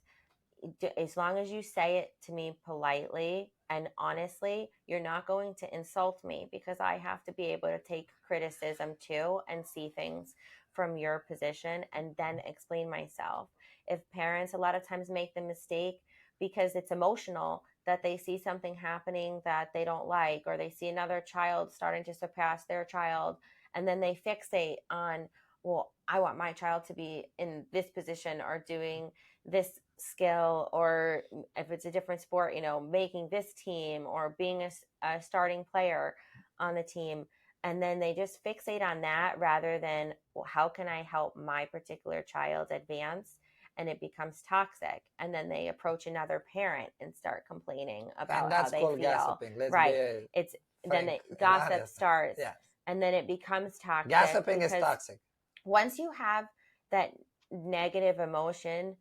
[SPEAKER 1] As long as you say it to me politely and honestly, you're not going to insult me, because I have to be able to take criticism too and see things from your position and then explain myself. If parents a lot of times make the mistake because it's emotional, that they see something happening that they don't like, or they see another child starting to surpass their child, and then they fixate on, well, I want my child to be in this position or doing this skill, or if it's a different sport, you know, making this team or being a starting player on the team. And then they just fixate on that rather than, well, how can I help my particular child advance? And it becomes toxic. And then they approach another parent and start complaining about how they feel.
[SPEAKER 2] Gossiping.
[SPEAKER 1] Right. It's then gossip starts.
[SPEAKER 2] Yes.
[SPEAKER 1] And then it becomes toxic.
[SPEAKER 2] Gossiping is toxic.
[SPEAKER 1] Once you have that negative emotions,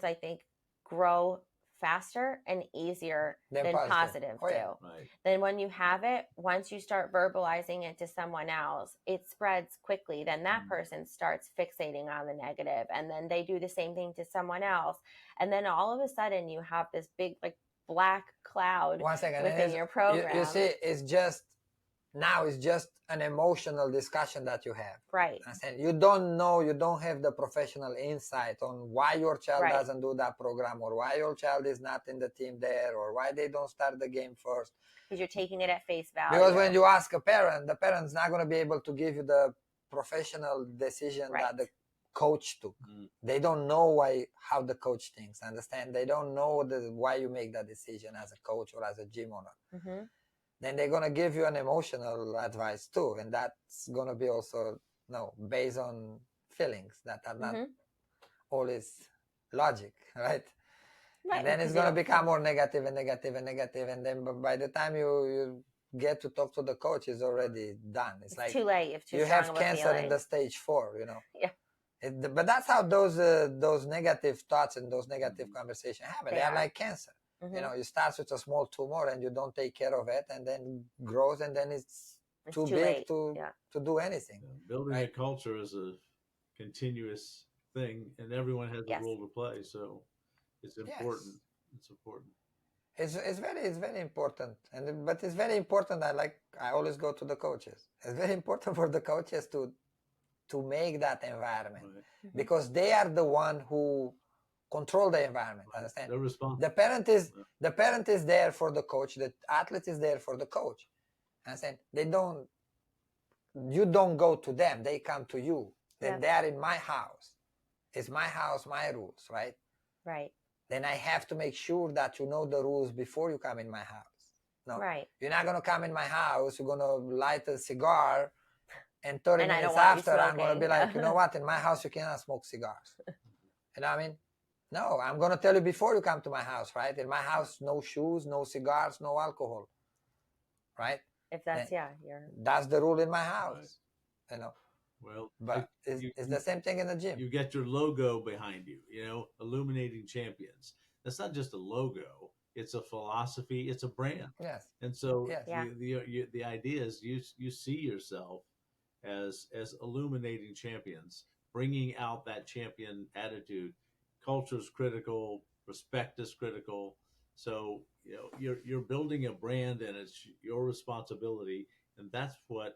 [SPEAKER 1] I think, grow faster and easier than positive do. Right. Then when you have it, once you start verbalizing it to someone else, it spreads quickly. Then that person starts fixating on the negative, and then they do the same thing to someone else. And then all of a sudden you have this big, like, black cloud within your program.
[SPEAKER 2] You see, it's just an emotional discussion that you have.
[SPEAKER 1] Right.
[SPEAKER 2] And you don't know, you don't have the professional insight on why your child doesn't do that program, or why your child is not in the team there, or why they don't start the game first.
[SPEAKER 1] Because you're taking it at face value.
[SPEAKER 2] Because when you ask a parent, the parent's not going to be able to give you the professional decision that the coach took. They don't know how the coach thinks. Understand? They don't know why you make that decision as a coach or as a gym owner. Then they're gonna give you an emotional advice too, and that's gonna be also based on feelings that are not always logic, right?
[SPEAKER 1] Right.
[SPEAKER 2] And then it's gonna become more negative and negative and negative, and then by the time you get to talk to the coach, it's already done. It's like
[SPEAKER 1] too late. If too
[SPEAKER 2] you
[SPEAKER 1] strong
[SPEAKER 2] have
[SPEAKER 1] of a
[SPEAKER 2] cancer
[SPEAKER 1] feeling.
[SPEAKER 2] in the stage 4,
[SPEAKER 1] Yeah.
[SPEAKER 2] But that's how those negative thoughts and those negative conversations happen. They are like cancer. You start with a small tumor and you don't take care of it, and then grows, and then it's too big
[SPEAKER 1] late.
[SPEAKER 2] to do anything.
[SPEAKER 3] Building a culture is a continuous thing, and everyone has a role to play. So it's important. It's important.
[SPEAKER 2] It's very important, but it's very important. I always go to the coaches. It's very important for the coaches to make that environment, because they are the one who control the environment. Understand?
[SPEAKER 3] They're responsible.
[SPEAKER 2] The parent is there for the coach. The athlete is there for the coach. Understand? You don't go to them. They come to you. Then they are in my house. It's my house, my rules, right?
[SPEAKER 1] Right.
[SPEAKER 2] Then I have to make sure that you know the rules before you come in my house. No, you're not going to come in my house. You're going to light a cigar, and 30 minutes after, I'm going to be like, you know what? In my house, you cannot smoke cigars. You know what I mean? No, I'm going to tell you before you come to my house, right? In my house, no shoes, no cigars, no alcohol, right?
[SPEAKER 1] If that's,
[SPEAKER 2] that's the rule in my house,
[SPEAKER 3] Well,
[SPEAKER 2] but it's the same thing in the gym.
[SPEAKER 3] You get your logo behind you, Illuminating Champions. That's not just a logo. It's a philosophy. It's a brand.
[SPEAKER 2] Yes.
[SPEAKER 3] And so the idea is you see yourself as illuminating champions, bringing out that champion attitude. Culture is critical. Respect is critical. So you're building a brand, and it's your responsibility, and that's what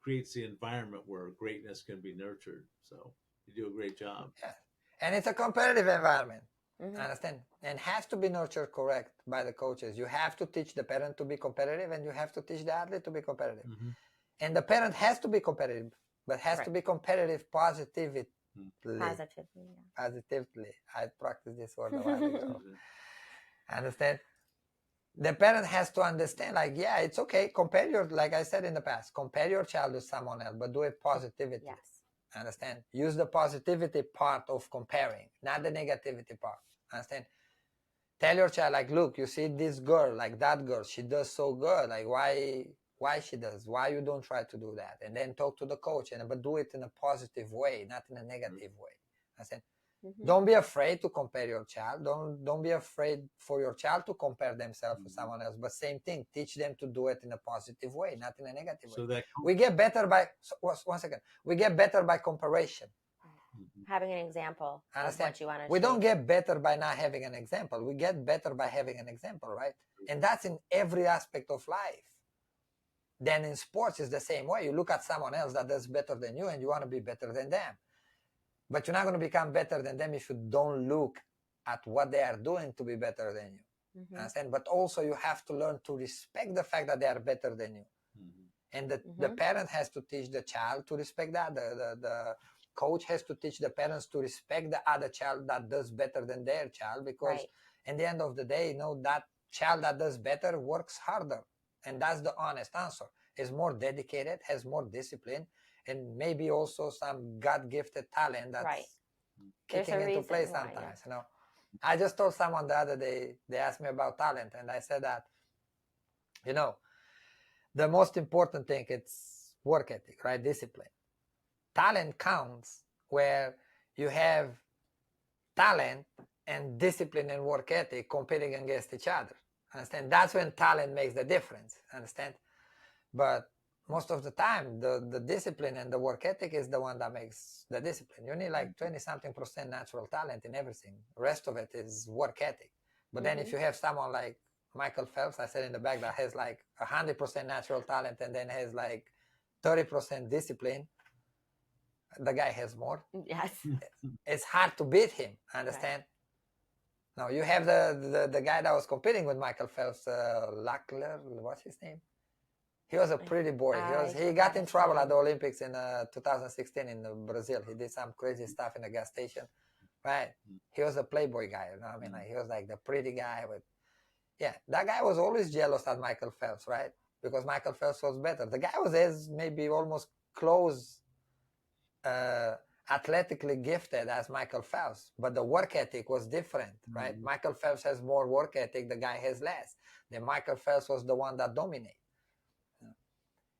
[SPEAKER 3] creates the environment where greatness can be nurtured. So you do a great job.
[SPEAKER 2] Yeah. And it's a competitive environment. Understand? And has to be nurtured correct by the coaches. You have to teach the parent to be competitive, and you have to teach the athlete to be competitive. And the parent has to be competitive, but has to be competitive positively. Positively. I practiced this word a while ago. Understand? The parent has to understand, it's okay. Like I said in the past, compare your child with someone else, but do it positivity.
[SPEAKER 1] Yes.
[SPEAKER 2] Understand? Use the positivity part of comparing, not the negativity part. Understand? Tell your child, look, you see this girl, that girl, she does so good. Why she does? Why you don't try to do that? And then talk to the coach, but do it in a positive way, not in a negative way. Understand? Don't be afraid to compare your child. Don't be afraid for your child to compare themselves with someone else. But same thing, teach them to do it in a positive way, not in a negative way. We get better by We get better by comparison.
[SPEAKER 1] Having an example of what you want to
[SPEAKER 2] We don't get better by not having an example. We get better by having an example, right? And that's in every aspect of life. Then in sports, it's the same way. You look at someone else that does better than you, and you want to be better than them. But you're not going to become better than them if you don't look at what they are doing to be better than you. Understand? But also you have to learn to respect the fact that they are better than you. And the parent has to teach the child to respect that. The coach has to teach the parents to respect the other child that does better than their child, because in the end of the day, that child that does better works harder. And that's the honest answer. Is more dedicated, has more discipline, and maybe also some God-gifted talent that's kicking into play sometimes. I just told someone the other day, they asked me about talent, and I said that, the most important thing, it's work ethic, right? Discipline. Talent counts where you have talent and discipline and work ethic competing against each other. Understand? That's when talent makes the difference. Understand? But most of the time, the discipline and the work ethic is the one that makes the discipline. You need 20-something% natural talent in everything. The rest of it is work ethic. But then if you have someone like Michael Phelps, I said in the back, that has 100% natural talent and then has 30% discipline, the guy has more.
[SPEAKER 1] Yes.
[SPEAKER 2] It's hard to beat him. Understand? Now you have the guy that was competing with Michael Phelps, Lackler, what's his name? He was a pretty boy. He got in trouble at the Olympics in 2016 in Brazil. He did some crazy stuff in a gas station, right? He was a playboy guy. You know what I mean? Like, he was like the pretty guy with, yeah. That guy was always jealous at Michael Phelps, right? Because Michael Phelps was better. The guy was as maybe almost close, athletically gifted as Michael Phelps, but the work ethic was different, right? Michael Phelps has more work ethic. The guy has less. Then Michael Phelps was the one that dominated.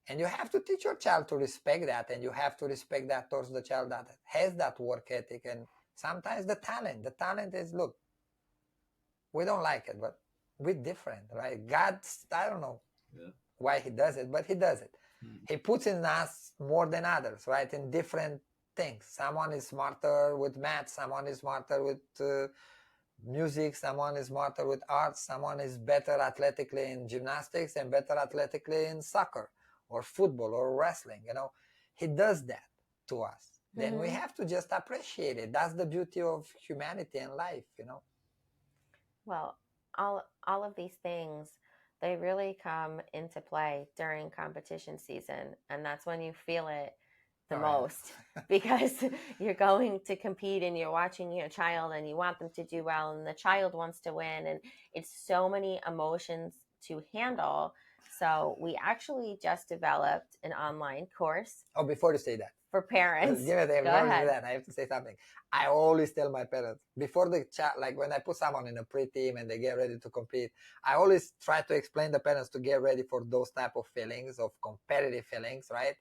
[SPEAKER 2] And you have to teach your child to respect that, and you have to respect that towards the child that has that work ethic. And sometimes the talent is, look, we don't like it, but we're different, right? God's, I don't know why he does it, but he does it. He puts in us more than others, right? In different things. Someone is smarter with math, someone is smarter with music, someone is smarter with art, someone is better athletically in gymnastics and better athletically in soccer or football or wrestling. You know, he does that to us. Then we have to just appreciate it. That's the beauty of humanity and life, you know.
[SPEAKER 1] Well, all of these things, they really come into play during competition season, and that's when you feel it the most because you're going to compete and you're watching your child and you want them to do well and the child wants to win, and it's so many emotions to handle. So we actually just developed an online course.
[SPEAKER 2] Oh, before you say that,
[SPEAKER 1] for parents.
[SPEAKER 2] Go ahead. I have to say something. I always tell my parents before the chat, like when I put someone in a pre-team and they get ready to compete, I always try to explain the parents to get ready for those type of feelings, of competitive feelings, right?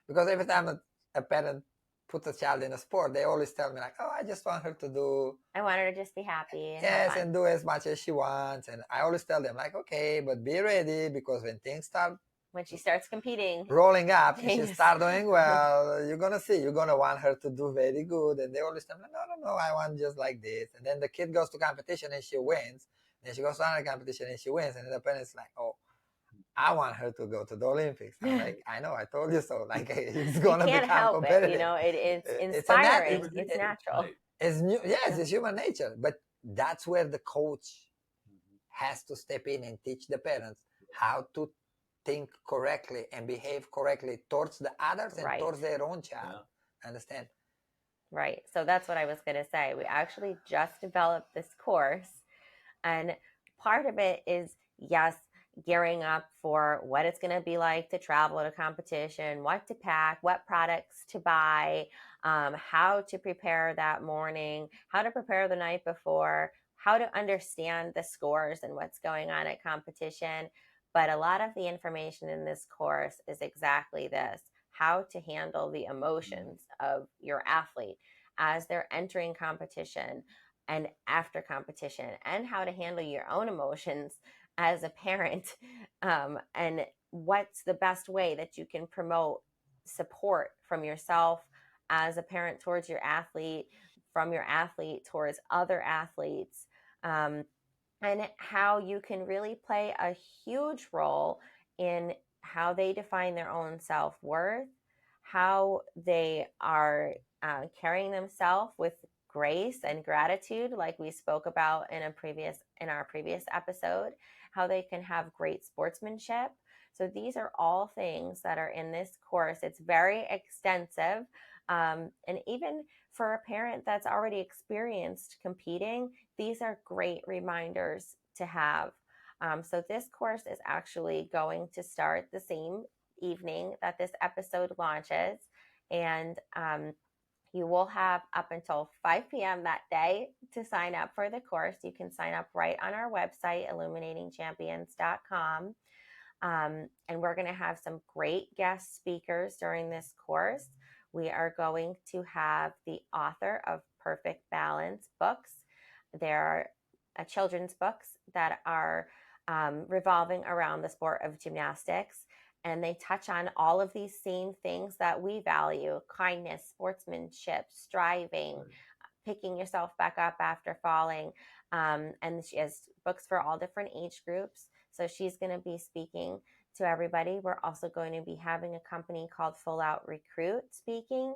[SPEAKER 2] Because every time a parent puts a child in a sport, they always tell me like, oh, I just want her to do.
[SPEAKER 1] I want her to just be happy. And
[SPEAKER 2] yes, and do as much as she wants. And I always tell them like, okay, but be ready because when things start.
[SPEAKER 1] When she starts competing,
[SPEAKER 2] rolling up, and she start doing well, you're going to see, you're going to want her to do very good. And they always tell me, no, I want just like this. And then the kid goes to competition and she wins. Then she goes to another competition and she wins. And then the parent's like, oh, I want her to go to the Olympics. I'm like, I know, I told you so. Like, it's going to become competitive.
[SPEAKER 1] You know, it's inspiring. It's natural.
[SPEAKER 2] It's new. Yes, it's human nature. But that's where the coach has to step in and teach the parents how to think correctly and behave correctly towards the others and towards their own child. Understand?
[SPEAKER 1] Right. So that's what I was going to say. We actually just developed this course, and part of it is, yes, gearing up for what it's going to be like to travel to competition, what to pack, what products to buy, how to prepare that morning, how to prepare the night before, how to understand the scores and what's going on at competition. But a lot of the information in this course is exactly this: how to handle the emotions of your athlete as they're entering competition and after competition, and how to handle your own emotions as a parent, and what's the best way that you can promote support from yourself as a parent towards your athlete, from your athlete towards other athletes, and how you can really play a huge role in how they define their own self-worth, how they are carrying themselves with grace and gratitude, like we spoke about in our previous episode, how they can have great sportsmanship. So these are all things that are in this course. It's very extensive. And even for a parent that's already experienced competing, these are great reminders to have. So this course is actually going to start the same evening that this episode launches. And you will have up until 5 p.m. that day to sign up for the course. You can sign up right on our website, illuminatingchampions.com. And we're going to have some great guest speakers during this course. We are going to have the author of Perfect Balance books. There are children's books that are revolving around the sport of gymnastics, and they touch on all of these same things that we value: kindness, sportsmanship, striving, picking yourself back up after falling. And she has books for all different age groups. So she's going to be speaking to everybody. We're also going to be having a company called Full Out Recruit speaking,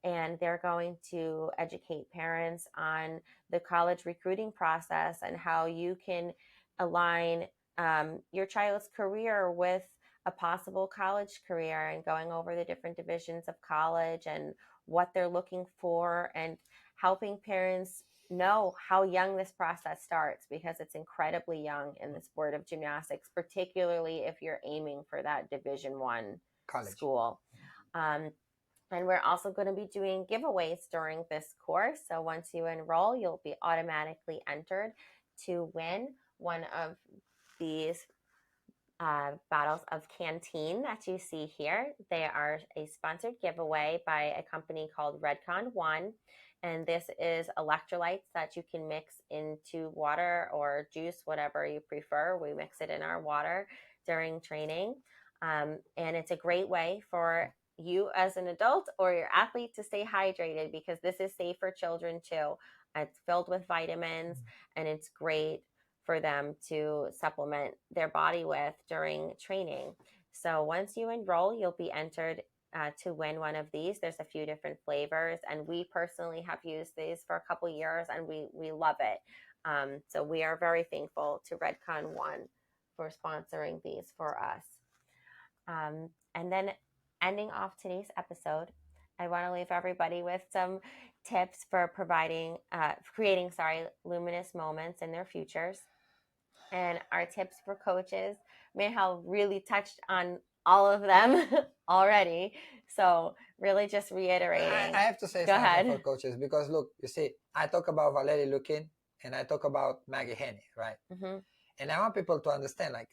[SPEAKER 1] and they're going to educate parents on the college recruiting process and how you can align your child's career with a possible college career and going over the different divisions of college and what they're looking for, and helping parents know how young this process starts, because it's incredibly young in the sport of gymnastics, particularly if you're aiming for that Division 1
[SPEAKER 2] College.
[SPEAKER 1] school. And we're also going to be doing giveaways during this course. So once you enroll, you'll be automatically entered to win one of these bottles of Canteen that you see here. They are a sponsored giveaway by a company called Redcon One. And this is electrolytes that you can mix into water or juice, whatever you prefer. We mix it in our water during training. And it's a great way for you as an adult or your athlete to stay hydrated, because this is safe for children too. It's filled with vitamins, and it's great for them to supplement their body with during training. So once you enroll, you'll be entered to win one of these. There's a few different flavors, and we personally have used these for a couple years, and we love it. So we are very thankful to Redcon One for sponsoring these for us. And then ending off today's episode, I want to leave everybody with some tips for creating luminous moments in their futures. And our tips for coaches, Michal really touched on all of them already. So really just reiterating.
[SPEAKER 2] I have to say
[SPEAKER 1] Go
[SPEAKER 2] something
[SPEAKER 1] ahead.
[SPEAKER 2] for coaches, because look, you see, I talk about Valerie Lukin and I talk about Maggie Henny, right?
[SPEAKER 1] Mm-hmm.
[SPEAKER 2] And I want people to understand, like,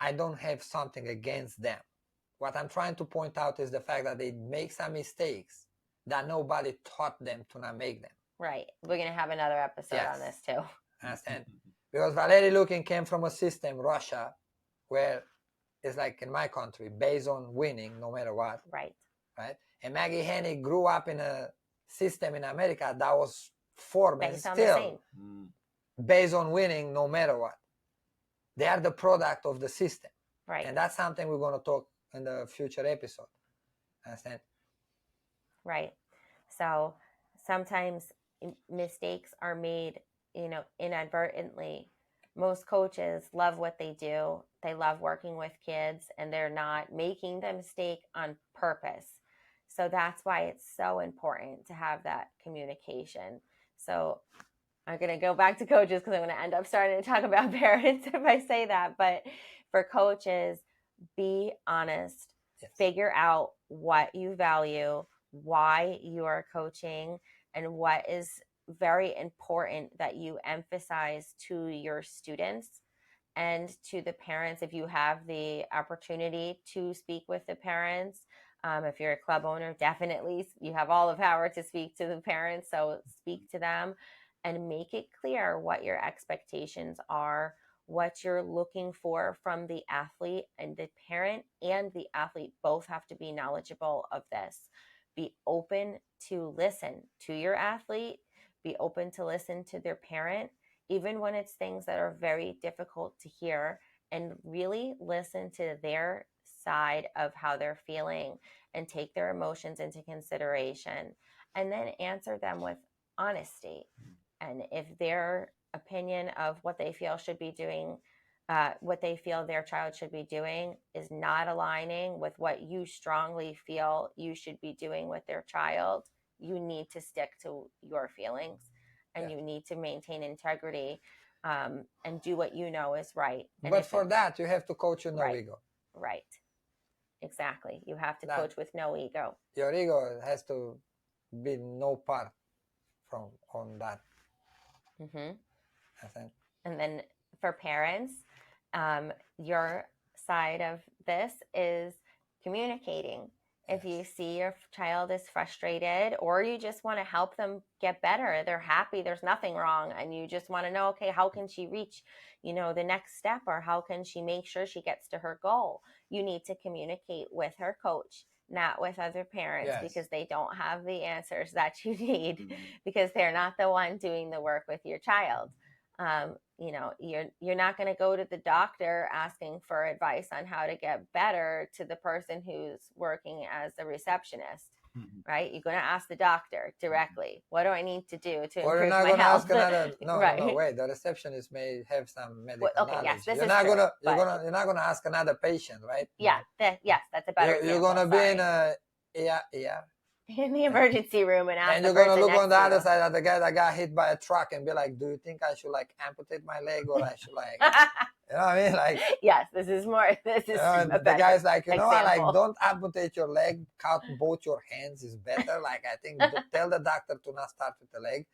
[SPEAKER 2] I don't have something against them. What I'm trying to point out is the fact that they make some mistakes that nobody taught them to not make them.
[SPEAKER 1] Right. We're going to have another episode on this too.
[SPEAKER 2] Understand? Because Valerie Lukin came from a system, Russia, where it's like in my country, based on winning no matter what.
[SPEAKER 1] Right.
[SPEAKER 2] Right? And Maggie Henny grew up in a system in America that was formed and still based on winning no matter what. They are the product of the system.
[SPEAKER 1] Right.
[SPEAKER 2] And that's something we're going to talk in the future episode. Understand?
[SPEAKER 1] Right. So sometimes mistakes are made, inadvertently. Most coaches love what they do. They love working with kids, and they're not making the mistake on purpose. So that's why it's so important to have that communication. So I'm going to go back to coaches, because I'm going to end up starting to talk about parents if I say that. But for coaches, be honest. Yes. Figure out what you value, why you are coaching, and what is very important that you emphasize to your students and to the parents. If you have the opportunity to speak with the parents, if you're a club owner, definitely you have all the power to speak to the parents. So speak to them and make it clear what your expectations are, what you're looking for from the athlete. And the parent and the athlete both have to be knowledgeable of this. Be open to listen to your athlete, be open to listen to their parent, even when it's things that are very difficult to hear, and really listen to their side of how they're feeling and take their emotions into consideration, and then answer them with honesty. And if their opinion of what they feel should be doing, what they feel their child should be doing is not aligning with what you strongly feel you should be doing with their child, you need to stick to your feelings, and you need to maintain integrity, and do what you know is right. And
[SPEAKER 2] but for that, you have to coach with no ego.
[SPEAKER 1] Right. Exactly. You have to coach with no ego.
[SPEAKER 2] Your ego has to be no part on that.
[SPEAKER 1] Mm-hmm.
[SPEAKER 2] I think.
[SPEAKER 1] And then for parents, your side of this is communicating. If you see your child is frustrated, or you just want to help them get better, they're happy, there's nothing wrong, and you just want to know, okay, how can she reach, the next step, or how can she make sure she gets to her goal? You need to communicate with her coach, not with other parents, because they don't have the answers that you need, because they're not the one doing the work with your child. You're not going to go to the doctor asking for advice on how to get better to the person who's working as a receptionist. right? You're going to ask the doctor directly, what do I need to do to
[SPEAKER 2] Or you're
[SPEAKER 1] improve
[SPEAKER 2] not
[SPEAKER 1] my
[SPEAKER 2] gonna
[SPEAKER 1] health?
[SPEAKER 2] ask another. No,
[SPEAKER 1] Right.
[SPEAKER 2] no, wait. The receptionist may have some medical
[SPEAKER 1] Okay, yes,
[SPEAKER 2] knowledge.
[SPEAKER 1] this
[SPEAKER 2] You're
[SPEAKER 1] is
[SPEAKER 2] not
[SPEAKER 1] true,
[SPEAKER 2] gonna.
[SPEAKER 1] but
[SPEAKER 2] You're not gonna ask another patient, right?
[SPEAKER 1] yes, that's a better
[SPEAKER 2] You're
[SPEAKER 1] example.
[SPEAKER 2] gonna be
[SPEAKER 1] Sorry.
[SPEAKER 2] in a yeah,
[SPEAKER 1] In the emergency room and ask
[SPEAKER 2] and
[SPEAKER 1] the
[SPEAKER 2] you're gonna
[SPEAKER 1] person
[SPEAKER 2] look on
[SPEAKER 1] next
[SPEAKER 2] the
[SPEAKER 1] to
[SPEAKER 2] other
[SPEAKER 1] you.
[SPEAKER 2] side at the guy that got hit by a truck and be like, "Do you think I should like amputate my leg or I should like, you know what I mean? Like,
[SPEAKER 1] Yes, this is
[SPEAKER 2] and
[SPEAKER 1] a
[SPEAKER 2] the
[SPEAKER 1] better
[SPEAKER 2] guy's like, you know what? Like,
[SPEAKER 1] example.
[SPEAKER 2] don't amputate your leg. Cut both your hands is better. Like, I think tell the doctor to not start with the leg.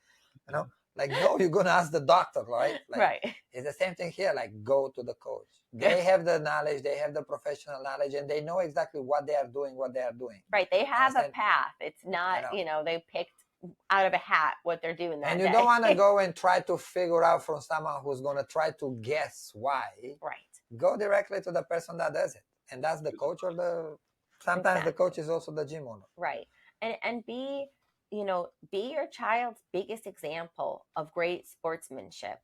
[SPEAKER 2] You know, like, no, you're gonna ask the doctor, right? Like,
[SPEAKER 1] Right.
[SPEAKER 2] it's the same thing here. Like, go to the coach. They have the knowledge, they have the professional knowledge, and they know exactly what they are doing.
[SPEAKER 1] Right. They have a
[SPEAKER 2] Understand?
[SPEAKER 1] path. It's not, they picked out of a hat what they're doing that
[SPEAKER 2] And you
[SPEAKER 1] day.
[SPEAKER 2] don't want to go and try to figure out from someone who's going to try to guess why.
[SPEAKER 1] Right.
[SPEAKER 2] Go directly to the person that does it. And that's the coach or sometimes the
[SPEAKER 1] Exactly.
[SPEAKER 2] coach is also the gym owner.
[SPEAKER 1] Right. And be your child's biggest example of great sportsmanship.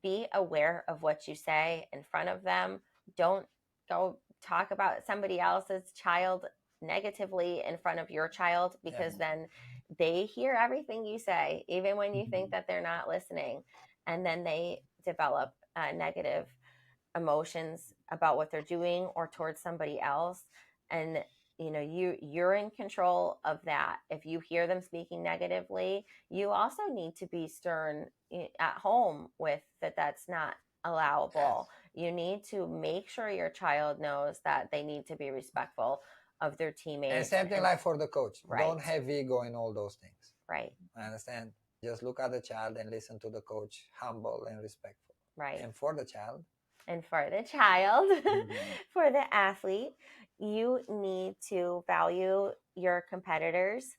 [SPEAKER 1] Be aware of what you say in front of them. Don't go talk about somebody else's child negatively in front of your child, because then they hear everything you say, even when you think that they're not listening. And then they develop negative emotions about what they're doing or towards somebody else. And you're in control of that. If you hear them speaking negatively, you also need to be stern at home with that's not allowable. You need to make sure your child knows that they need to be respectful of their teammates.
[SPEAKER 2] And same thing like for the coach.
[SPEAKER 1] Right.
[SPEAKER 2] Don't have ego in all those things.
[SPEAKER 1] Right.
[SPEAKER 2] I understand. Just look at the child and listen to the coach, humble and respectful.
[SPEAKER 1] Right.
[SPEAKER 2] And for the child,
[SPEAKER 1] for the athlete, you need to value your competitors.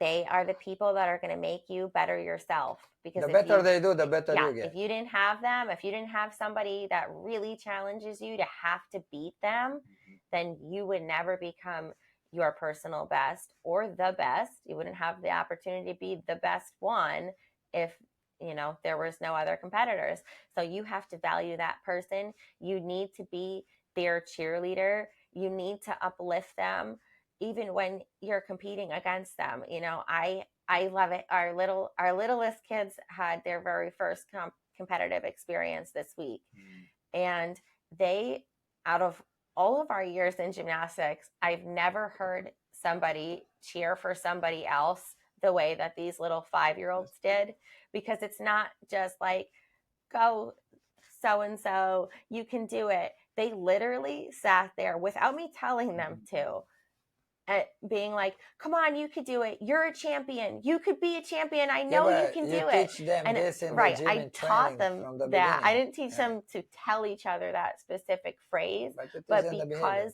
[SPEAKER 1] They are the people that are going to make you better yourself. Because
[SPEAKER 2] the better they do, the better you get.
[SPEAKER 1] If you didn't have them, if you didn't have somebody that really challenges you to have to beat them, then you would never become your personal best or the best. You wouldn't have the opportunity to be the best one if there was no other competitors. So you have to value that person. You need to be their cheerleader. You need to uplift them even when you're competing against them. I love it. Our littlest kids had their very first competitive experience this week. And they, out of all of our years in gymnastics, I've never heard somebody cheer for somebody else the way that these little 5-year-olds did, because it's not just like, go so-and-so, you can do it. They literally sat there without me telling them to, being like, come on, you could do it. You're a champion. You could be a champion. I know you can do it.
[SPEAKER 2] Teach them
[SPEAKER 1] and
[SPEAKER 2] this in
[SPEAKER 1] right,
[SPEAKER 2] the gym
[SPEAKER 1] I taught them
[SPEAKER 2] from the
[SPEAKER 1] that.
[SPEAKER 2] beginning.
[SPEAKER 1] I didn't teach them to tell each other that specific phrase, but because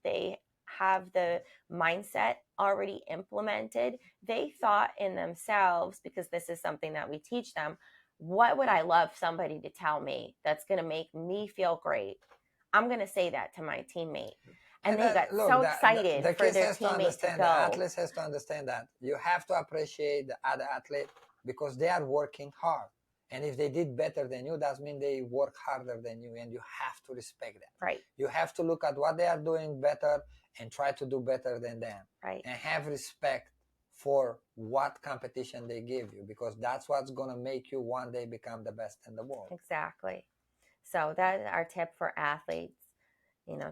[SPEAKER 1] they have the mindset already implemented, they thought in themselves, because this is something that we teach them, what would I love somebody to tell me that's going to make me feel great? I'm going to say that to my teammate. And they got so excited for their teammate to go.
[SPEAKER 2] The athletes has to understand that you have to appreciate the other athlete because they are working hard. And if they did better than you, that means they work harder than you, and you have to respect that.
[SPEAKER 1] Right.
[SPEAKER 2] You have to look at what they are doing better and try to do better than them.
[SPEAKER 1] Right.
[SPEAKER 2] And have respect for what competition they give you, because that's what's going to make you one day become the best in the world.
[SPEAKER 1] Exactly. So that is our tip for athletes.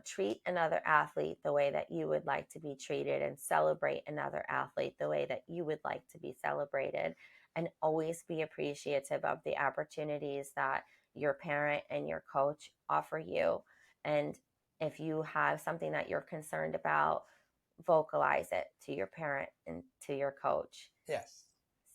[SPEAKER 1] Treat another athlete the way that you would like to be treated, and celebrate another athlete the way that you would like to be celebrated, and always be appreciative of the opportunities that your parent and your coach offer you. And if you have something that you're concerned about, vocalize it to your parent and to your coach.
[SPEAKER 2] Yes.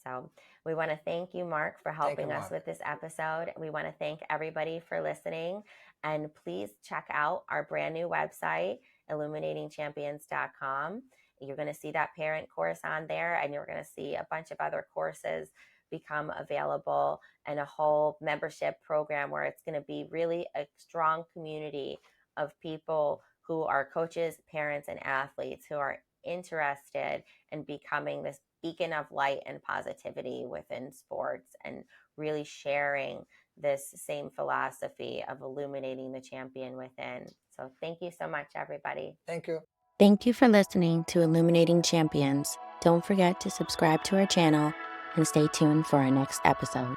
[SPEAKER 1] So we want to thank you, Mark, for helping us with this episode. We want to thank everybody for listening. And please check out our brand new website, illuminatingchampions.com. You're going to see that parent course on there, and you're going to see a bunch of other courses become available, and a whole membership program where it's going to be really a strong community of people who are coaches, parents, and athletes who are interested in becoming this beacon of light and positivity within sports, and really sharing this same philosophy of illuminating the champion within. So thank you so much, everybody.
[SPEAKER 2] Thank you.
[SPEAKER 1] Thank you for listening to Illuminating Champions. Don't forget to subscribe to our channel and stay tuned for our next episode.